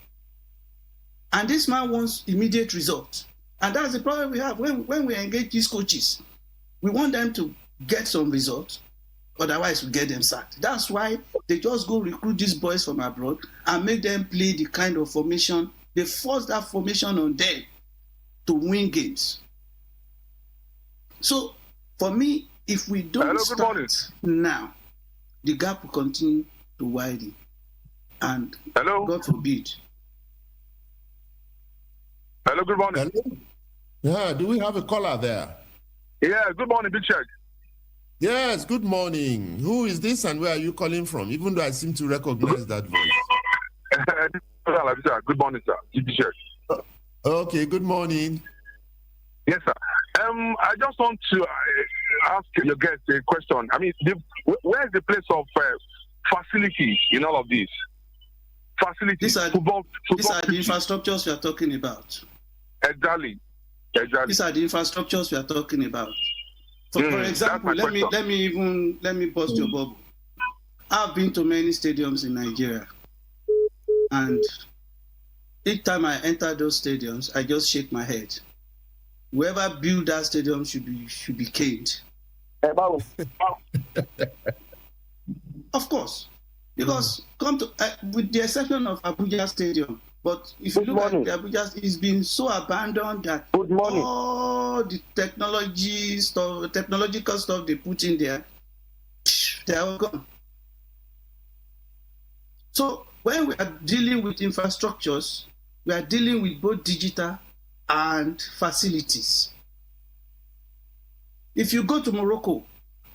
And this man wants immediate results. And that's the problem we have when we engage these coaches. We want them to get some results, otherwise we get them sacked. That's why they just go recruit these boys from abroad and make them play the kind of formation. They force that formation on them to win games. So for me, if we don't start now, the gap will continue to widen. And God forbid. Hello, good morning. Hello? Yeah, do we have a caller there? Yeah, good morning, Big Check. Yes, good morning. Who is this and where are you calling from? Even though I seem to recognize that voice. Good morning, sir. Big Check. Okay, good morning. Yes, sir. I just want to ask your guest a question. I mean, where's the place of facilities in all of this? Facilities. These are the infrastructures we are talking about. Exactly. These are the infrastructures we are talking about. For example, let me bust your bubble. I've been to many stadiums in Nigeria, and each time I enter those stadiums, I just shake my head. Whoever built that stadium should be caned. Of course, because with the exception of Abuja Stadium, but if you look at the Abuja, it's been so abandoned that all the technological stuff they put in there, they're all gone. So when we are dealing with infrastructures, we are dealing with both digital and facilities. If you go to Morocco,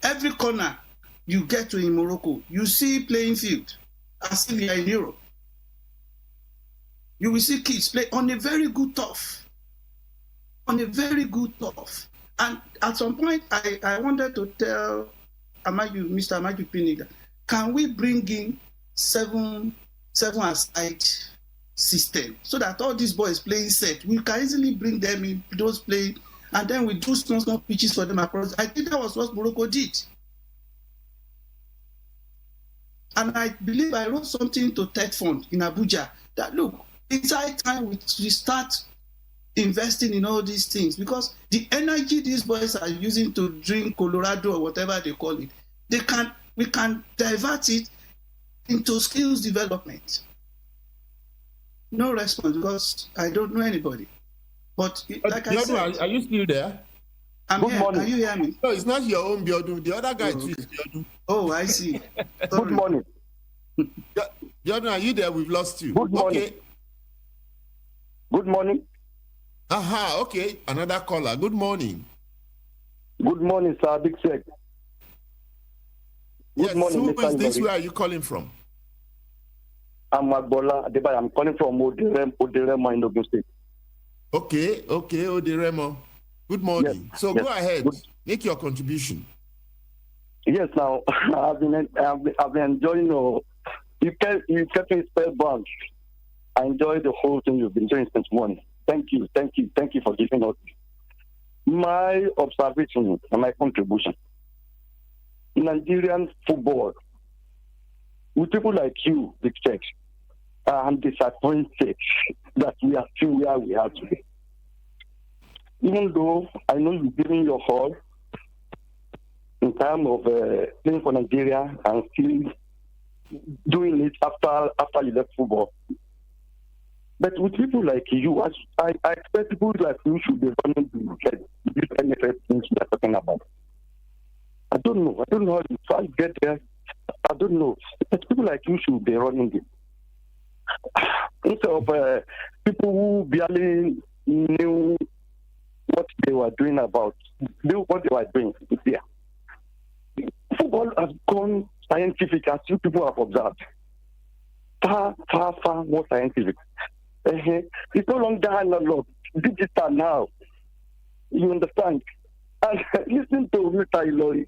every corner you get to in Morocco, you see playing field as if you are in Europe. You will see kids play on a very good turf. And at some point, I wanted to tell Mr. Amaju Piniga, can we bring in seven aside system so that all these boys playing set, we can easily bring them in, those playing, and then we do small pitches for them across. I think that was what Morocco did. And I believe I wrote something to Tech Fund in Abuja that, look, it's high time we start investing in all these things, because the energy these boys are using to drink Colorado or whatever they call it, we can divert it into skills development. No response, because I don't know anybody. But like I said, are you still there? I'm here. Can you hear me? No, it's not your own Biodu. The other guy too is Biodu. Oh, I see. Good morning. Biodu, are you there? We've lost you. Good morning. Okay. Good morning. Aha, okay. Another caller. Good morning. Good morning, sir. Big Sec. Good morning. Who is this? Where are you calling from? I'm Agbola Adebayo. I'm calling from Oderemo in Ogun State. Okay, Oderemo. Good morning. Yes, so go ahead. Make your contribution. Yes, now I've been enjoying you kept me spellbound. I enjoy the whole thing you've been doing since morning. Thank you for giving us my observation and my contribution. Nigerian football with people like you, Big Tech, I'm disappointed that we are still where we are today. Even though I know you're giving your all in terms of playing for Nigeria and still doing it after you left football. But with people like you, I expect people like you should be running these NFS things we are talking about. I don't know how you try to get there. I don't know. But people like you should be running it. Instead of people who barely knew what they were doing there. Football has gone scientific, as you people have observed. Far, far, far more scientific. It's no longer analog, digital now. You understand? And listening to Mr. Ilori,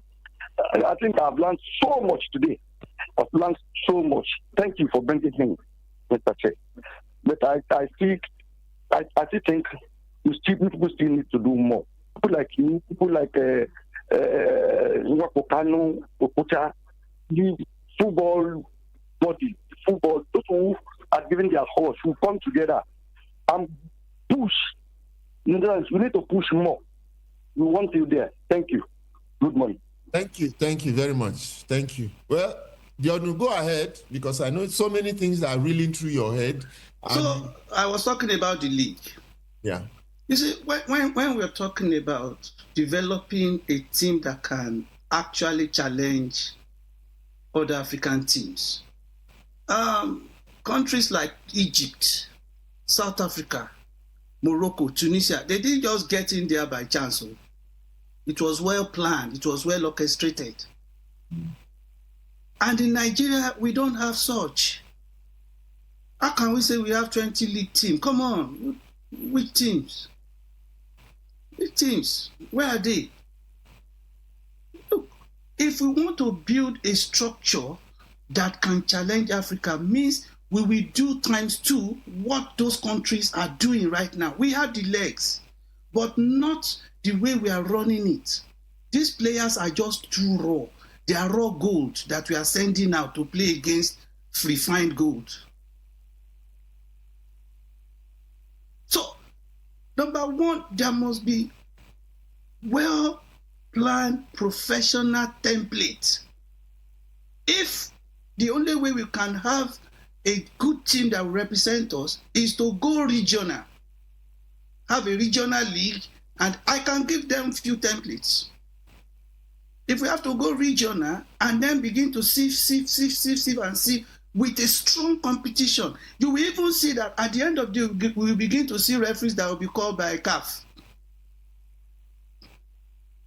I think I've learned so much today. I've learned so much. Thank you for bringing him, Mr. Che. But I still think people still need to do more. People like you, people like Wakokano, Okocha, the football body, those who are giving their horse, who come together and push. We need to push more. We want you there. Thank you. Good morning. Thank you very much. Thank you. Well, Dionu, go ahead, because I know so many things are reeling through your head. So I was talking about the league. Yeah. You see, when we're talking about developing a team that can actually challenge other African teams, countries like Egypt, South Africa, Morocco, Tunisia, they didn't just get in there by chance. It was well planned. It was well orchestrated. And in Nigeria, we don't have such. How can we say we have 20 league teams? Come on, which teams? Which teams? Where are they? Look, if we want to build a structure that can challenge Africa, means we will do times 2 what those countries are doing right now. We have the legs, but not the way we are running it. These players are just too raw. They are raw gold that we are sending out to play against refined gold. So, number one, there must be well-planned professional template. If the only way we can have a good team that will represent us is to go regional, have a regional league, and I can give them few templates. If we have to go regional and then begin to sieve and see with a strong competition, you will even see that at the end of the day, we will begin to see referees that will be called by a CAF.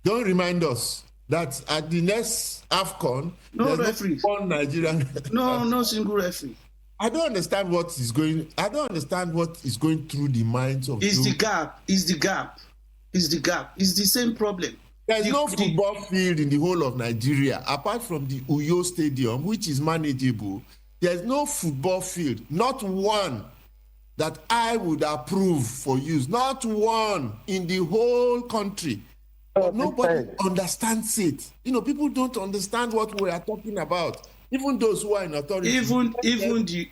Don't remind us that at the next AFCON, no referees. No one Nigerian. no single referee. I don't understand what is going through the minds of. It's the gap. It's the same problem. There's no football field in the whole of Nigeria, apart from the Uyo Stadium, which is manageable. There's no football field, not one, that I would approve for use. Not one in the whole country. But nobody understands it. People don't understand what we are talking about. Even those who are in authority. Even the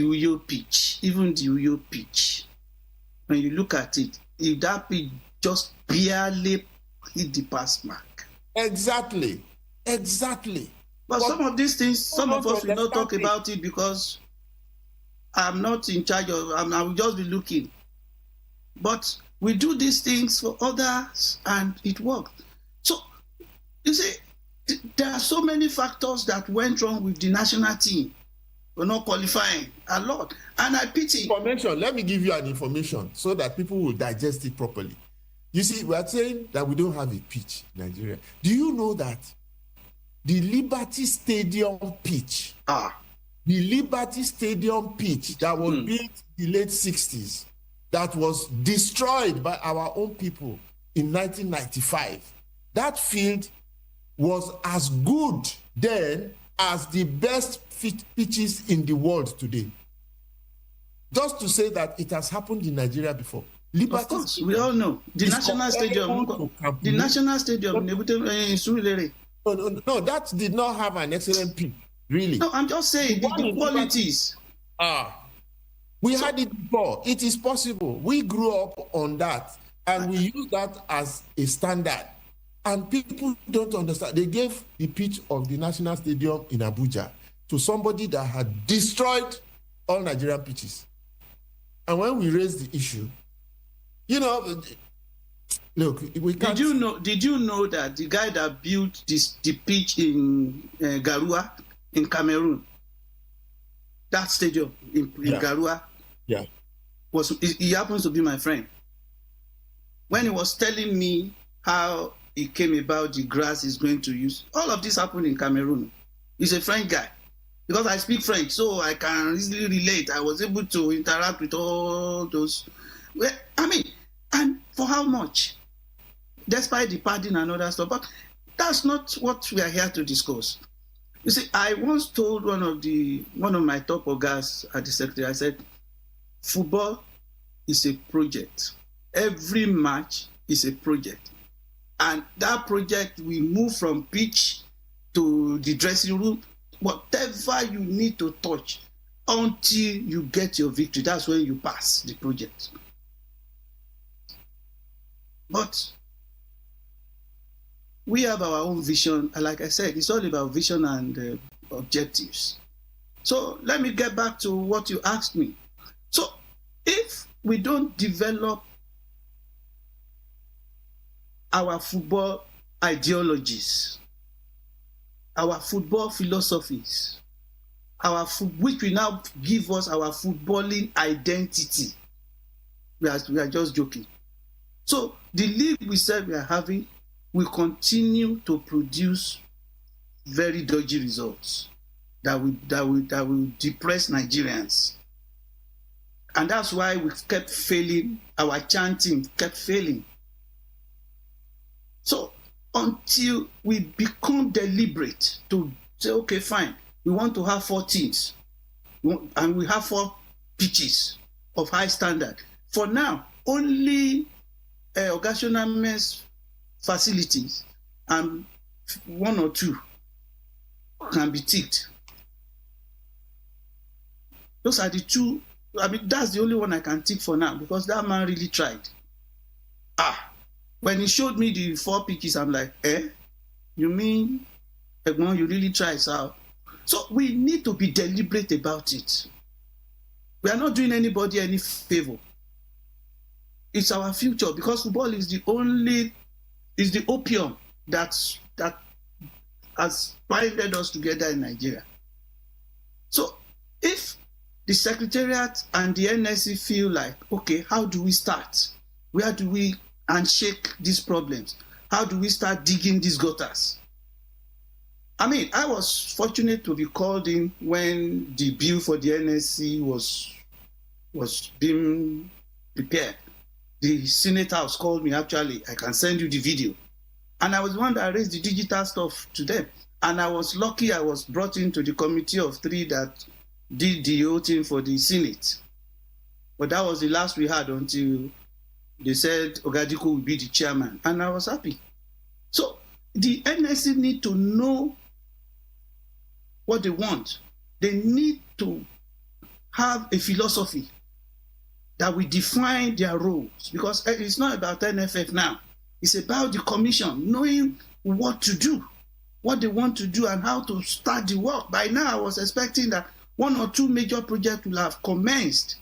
Uyo pitch. When you look at it, if that pitch just barely hit the pass mark. Exactly. But some of these things, some of us will not talk about it because I'm not in charge of. I will just be looking. But we do these things for others, and it works. So you see, there are so many factors that went wrong with the national team. We're not qualifying a lot, and I pity. Information. Let me give you an information so that people will digest it properly. You see, we are saying that we don't have a pitch in Nigeria. Do you know that the Liberty Stadium pitch, that was built in the late 60s, that was destroyed by our own people in 1995, that field was as good then as the best pitches in the world today. Just to say that it has happened in Nigeria before. Liberty of course, we all know. The National Stadium in Surulere. No, that did not have an excellent pitch. Really. No, I'm just saying the qualities. We had it before. It is possible. We grew up on that, and we use that as a standard. And people don't understand. They gave the pitch of the National Stadium in Abuja to somebody that had destroyed all Nigerian pitches. And when we raised the issue, look, we can't. Did you know that the guy that built the pitch in Garua in Cameroon, that stadium in Garua, he happens to be my friend. When he was telling me how it came about, the grass is going to use, all of this happened in Cameroon. He's a French guy. Because I speak French, so I can easily relate. I was able to interact with all those. And for how much? Despite the padding and other stuff. But that's not what we are here to discuss. You see, I once told one of my top guys at the secretary, I said, football is a project. Every match is a project. And that project, we move from pitch to the dressing room, whatever you need to touch until you get your victory. That's when you pass the project. But we have our own vision. And like I said, it's all about vision and objectives. So let me get back to what you asked me. So if we don't develop our football ideologies, our football philosophies, which will now give us our footballing identity, we are just joking. So the league we said we are having will continue to produce very dodgy results that will depress Nigerians. And that's why we kept failing, our chanting kept failing. So until we become deliberate to say, okay, fine, we want to have 4 teams, and we have 4 pitches of high standard. For now, only Ogasionamen's facilities and 1 or 2 can be ticked. Those are the 2. That's the only one I can tick for now, because that man really tried. When he showed me the 4 pitches, I'm like, you mean, Egmont, you really tried, sir? So we need to be deliberate about it. We are not doing anybody any favor. It's our future, because football is the opium that has binded us together in Nigeria. So if the Secretariat and the NSC feel like, okay, how do we start? Where do we unshake these problems? How do we start digging these gutters? I was fortunate to be called in when the bill for the NSC was being prepared. The Senate House called me, actually. I can send you the video. And I was the one that raised the digital stuff to them. And I was lucky I was brought into the committee of 3 that did the whole thing for the Senate. But that was the last we had until they said Ogadiko will be the chairman. And I was happy. So the NSC need to know what they want. They need to have a philosophy that will define their roles. Because it's not about NFF now. It's about the commission knowing what to do, what they want to do, and how to start the work. By now, I was expecting that 1 or 2 major projects will have commenced.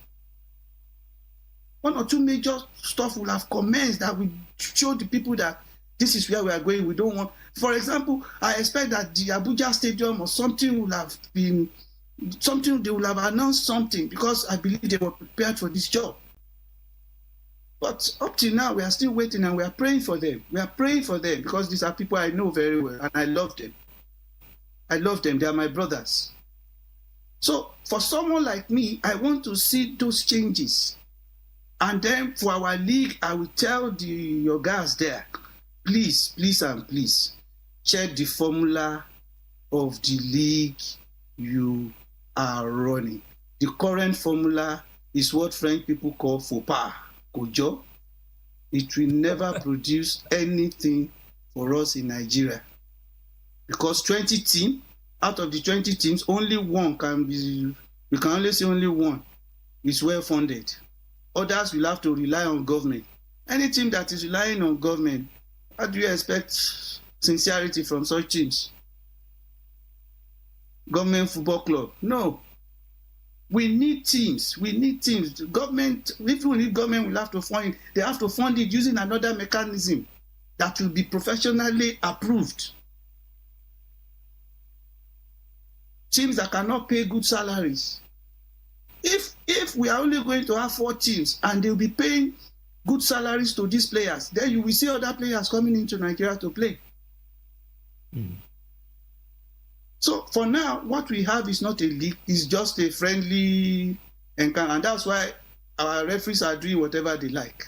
1 or 2 major stuff will have commenced that will show the people that this is where we are going. We don't want, for example, I expect that the Abuja Stadium or something will have been, they will have announced something, because I believe they were prepared for this job. But up till now, we are still waiting, and we are praying for them. We are praying for them, because these are people I know very well, and I love them. I love them. They are my brothers. So for someone like me, I want to see those changes. And then for our league, I will tell your guys there, please, please, and please, check the formula of the league you are running. The current formula is what French people call faux pas, kojo. It will never produce anything for us in Nigeria. Because 20 teams, out of the 20 teams, only one can be, we can only say only one is well funded. Others will have to rely on government. Any team that is relying on government, how do you expect sincerity from such teams? Government football club? No. We need teams. We need teams. Government, even if government will have to fund it, they have to fund it using another mechanism that will be professionally approved. Teams that cannot pay good salaries. If we are only going to have 4 teams and they will be paying good salaries to these players, then you will see other players coming into Nigeria to play. So for now, what we have is not a league, it's just a friendly encounter, and that's why our referees are doing whatever they like.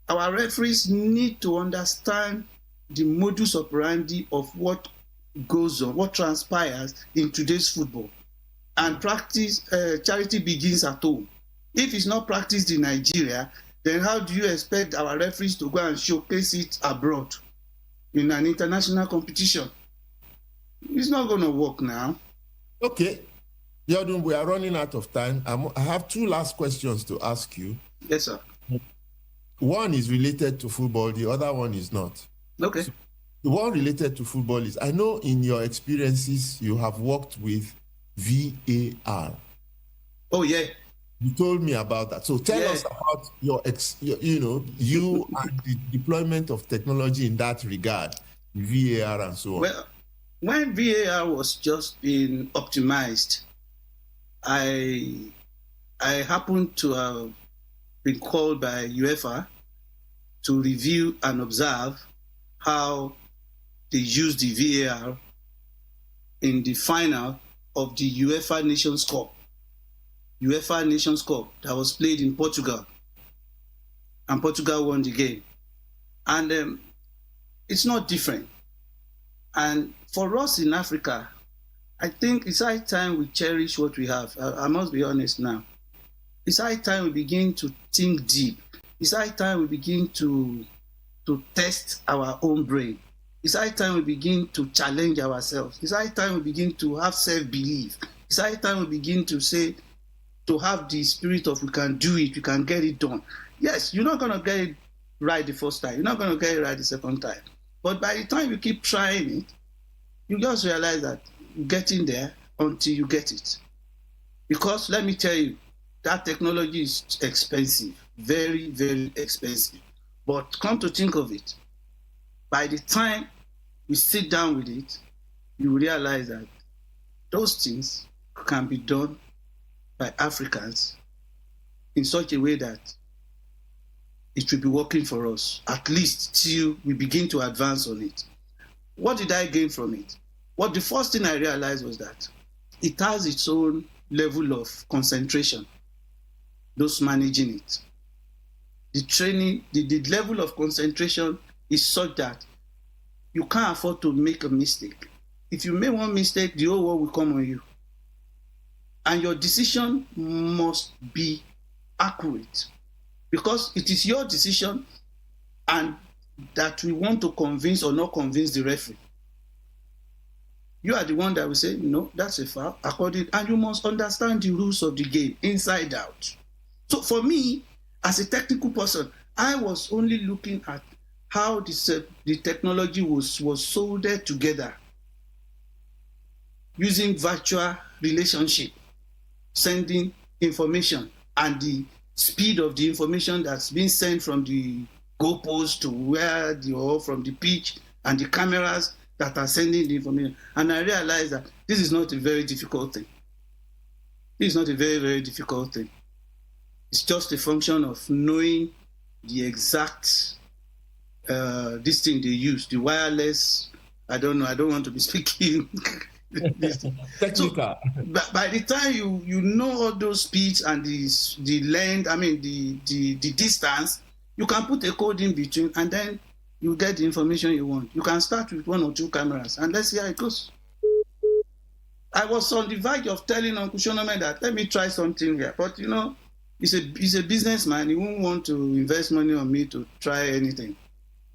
Our referees need to understand the modus operandi of what goes on, what transpires in today's football. And practice, charity begins at home. If it's not practiced in Nigeria, then how do you expect our referees to go and showcase it abroad in an international competition? It's not going to work now. Okay. Yodun, we are running out of time. I have 2 last questions to ask you. Yes, sir. One is related to football, the other one is not. Okay. So the one related to football is, I know in your experiences you have worked with VAR. Oh, yeah. You told me about that. So tell us about you and the deployment of technology in that regard, VAR and so on. Well, when VAR was just being optimized, I happened to have been called by UEFA to review and observe how they used the VAR in the final of the UEFA Nations Cup that was played in Portugal, and Portugal won the game. And it's not different. And for us in Africa, I think it's high time we cherish what we have. I must be honest now. It's high time we begin to think deep. It's high time we begin to test our own brain. It's high time we begin to challenge ourselves. It's high time we begin to have self-belief. It's high time we begin to have the spirit of we can do it, we can get it done. Yes, you're not going to get it right the first time. You're not going to get it right the second time. But by the time you keep trying it, you just realize that you're getting there until you get it. Because let me tell you, that technology is expensive, very, very expensive. But come to think of it, by the time you sit down with it, you realize that those things can be done by Africans in such a way that it will be working for us, at least till we begin to advance on it. What did I gain from it? Well, the first thing I realized was that it has its own level of concentration, those managing it. The training, the level of concentration is such that you can't afford to make a mistake. If you make one mistake, the whole world will come on you. And your decision must be accurate, because it is your decision and that we want to convince or not convince the referee. You are the one that will say, no, that's a foul, and you must understand the rules of the game inside out. So for me, as a technical person, I was only looking at how the technology was soldered together using virtual relationship, sending information, and the speed of the information that's being sent from the goalpost to where from the pitch, and the cameras that are sending the information. And I realized that this is not a very difficult thing. This is not a very, very difficult thing. It's just a function of knowing the exact this thing they use, the wireless. I don't know. I don't want to be speaking technical. So, by the time you know all those speeds and the length, the distance, you can put a code in between, and then you get the information you want. You can start with 1 or 2 cameras, and let's see how it goes. I was on the verge of telling Uncle Shonome that let me try something here, but he's a businessman. He won't want to invest money on me to try anything,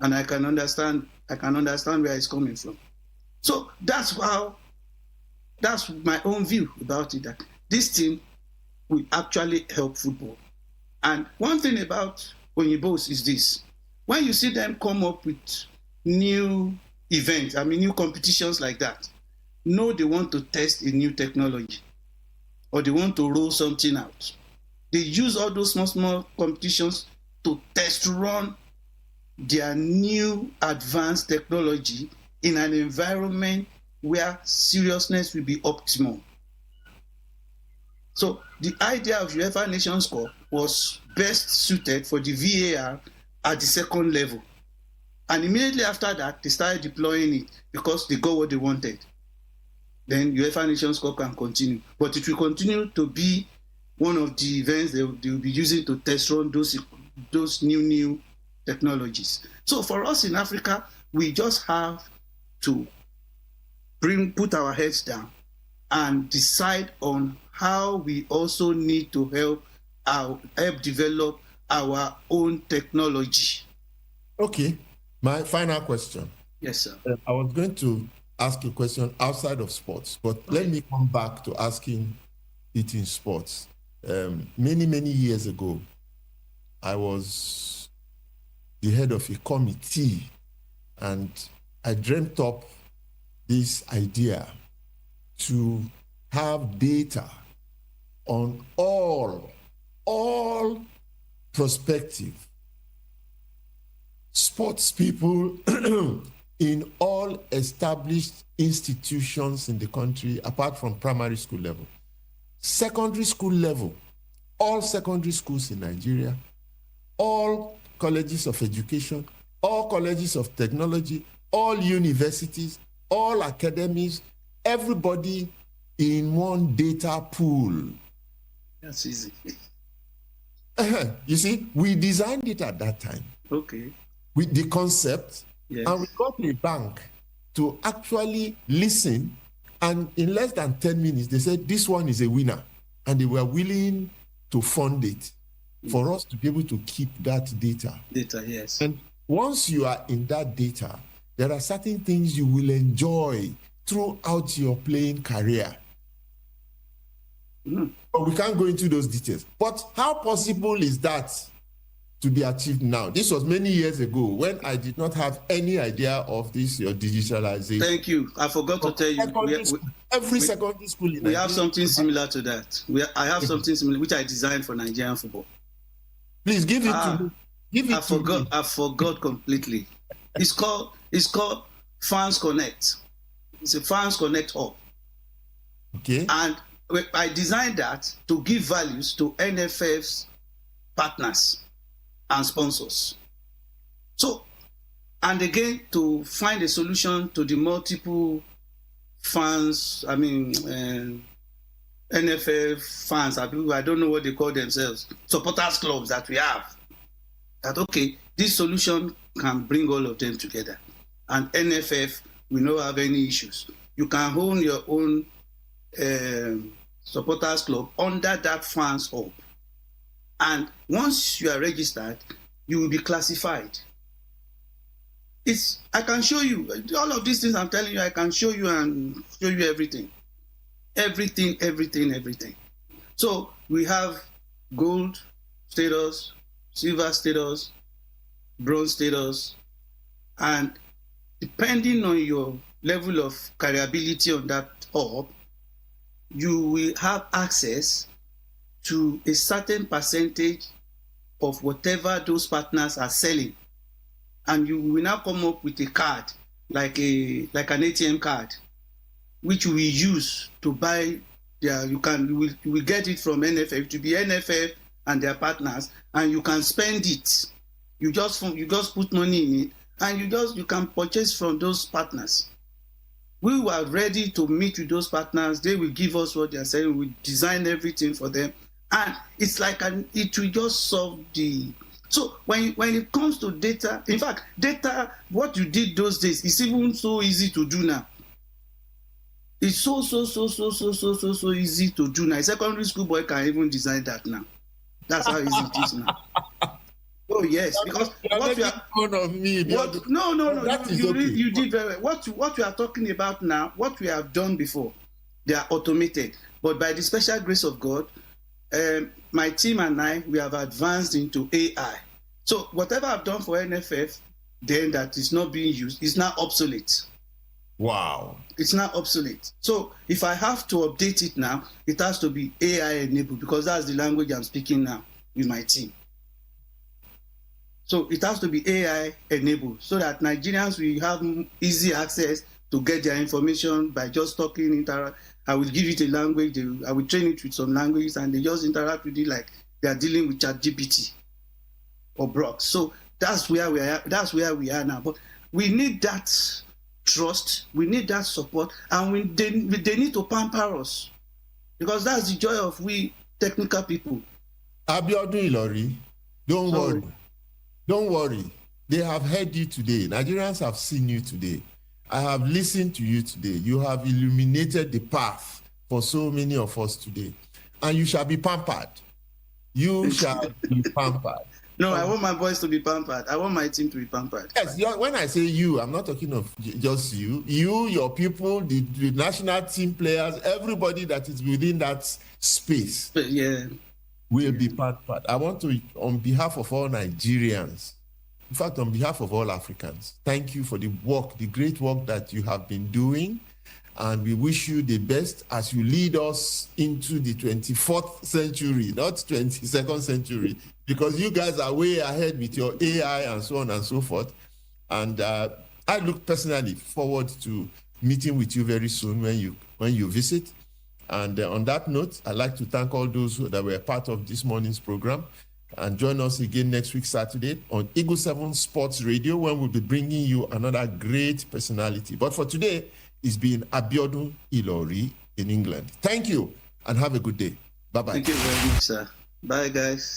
and I can understand where he's coming from. So that's my own view about it, that this thing will actually help football. And one thing about Oyinbos is this: when you see them come up with new events, new competitions like that, know they want to test a new technology or they want to roll something out. They use all those small competitions to test run their new advanced technology in an environment where seriousness will be optimal. So the idea of UEFA Nations Cup was best suited for the VAR at the second level. And immediately after that, they started deploying it because they got what they wanted. Then UEFA Nations Cup can continue. But it will continue to be one of the events they will be using to test run those new technologies. So for us in Africa, we just have to put our heads down and decide on how we also need to help develop our own technology. Okay, my final question. Yes, sir. I was going to ask a question outside of sports, but let me come back to asking it in sports. Many years ago, I was the head of a committee, and I dreamt up this idea to have data on all prospective sports people in all established institutions in the country, apart from primary school level. Secondary school level, all secondary schools in Nigeria, all colleges of education, all colleges of technology, all universities, all academies, everybody in one data pool. That's easy. You see, we designed it at that time. Okay. With the concept, yes. And we got a bank to actually listen, and in less than 10 minutes, they said, this one is a winner. And they were willing to fund it for us to be able to keep that data. Data, yes. And once you are in that data, there are certain things you will enjoy throughout your playing career. But we can't go into those details. But how possible is that to be achieved now? This was many years ago when I did not have any idea of this, your digitalization. Thank you. I forgot to tell you. Every secondary school in we Nigeria, have something similar to that. I have something similar, which I designed for Nigerian football. Please give it to me. Give it to me. I forgot completely. It's called Fans Connect. It's a Fans Connect hub. Okay. And I designed that to give values to NFF's partners and sponsors. So, and again, to find a solution to the multiple fans, NFF fans, I don't know what they call themselves, supporters clubs that we have. That, okay, this solution can bring all of them together. And NFF will not have any issues. You can own your own supporters club under that fans hub. And once you are registered, you will be classified. I can show you all of these things I'm telling you. I can show you and show you everything. Everything. So we have gold status, silver status, bronze status, and depending on your level of careerability on that hub, you will have access to a certain percentage of whatever those partners are selling. And you will now come up with a card, like an ATM card, which we use to buy you will get it from NFF, to be NFF and their partners, and you can spend it. You just put money in it, and you can purchase from those partners. We were ready to meet with those partners. They will give us what they are saying. We design everything for them. And it's like it will just solve the... So when it comes to data, in fact, data, what you did those days is even so easy to do now. It's so easy to do now. A secondary school boy can even design that now. That's how easy it is now. Oh yes, because what we are fun of me. what, no. That is You okay. you did very well. What we are talking about now, what we have done before, they are automated. But by the special grace of God, my team and I, we have advanced into AI. So whatever I've done for NFF, then that is not being used, is now obsolete. Wow. It's now obsolete. So if I have to update it now, it has to be AI enabled, because that's the language I'm speaking now with my team. So it has to be AI enabled so that Nigerians will have easy access to get their information by just talking. I will give it a language, I will train it with some languages, and they just interact with it like they are dealing with ChatGPT or Brock. So that's where we are. That's where we are now. But we need that trust, we need that support, and they need to pamper us, because that's the joy of we technical people. Abiodun Ilori, don't worry. They have heard you today. Nigerians have seen you today. I have listened to you today. You have illuminated the path for so many of us today. And you shall be pampered. You shall be pampered. No, I want my boys to be pampered. I want my team to be pampered. Yes, when I say you, I'm not talking of just you. You, your people, the national team players, everybody that is within that space will be pampered. I want to, on behalf of all Nigerians, in fact, on behalf of all Africans, thank you for the work, the great work that you have been doing. And we wish you the best as you lead us into the 24th century, not 22nd century, because you guys are way ahead with your AI and so on and so forth. And I look personally forward to meeting with you very soon when you visit. And on that note, I'd like to thank all those that were part of this morning's program. And join us again next week, Saturday, on Eagle 7 Sports Radio, when we'll be bringing you another great personality. But for today, it's been Abiodun Ilori in England. Thank you, and have a good day. Bye-bye. Thank you very much, sir. Bye, guys.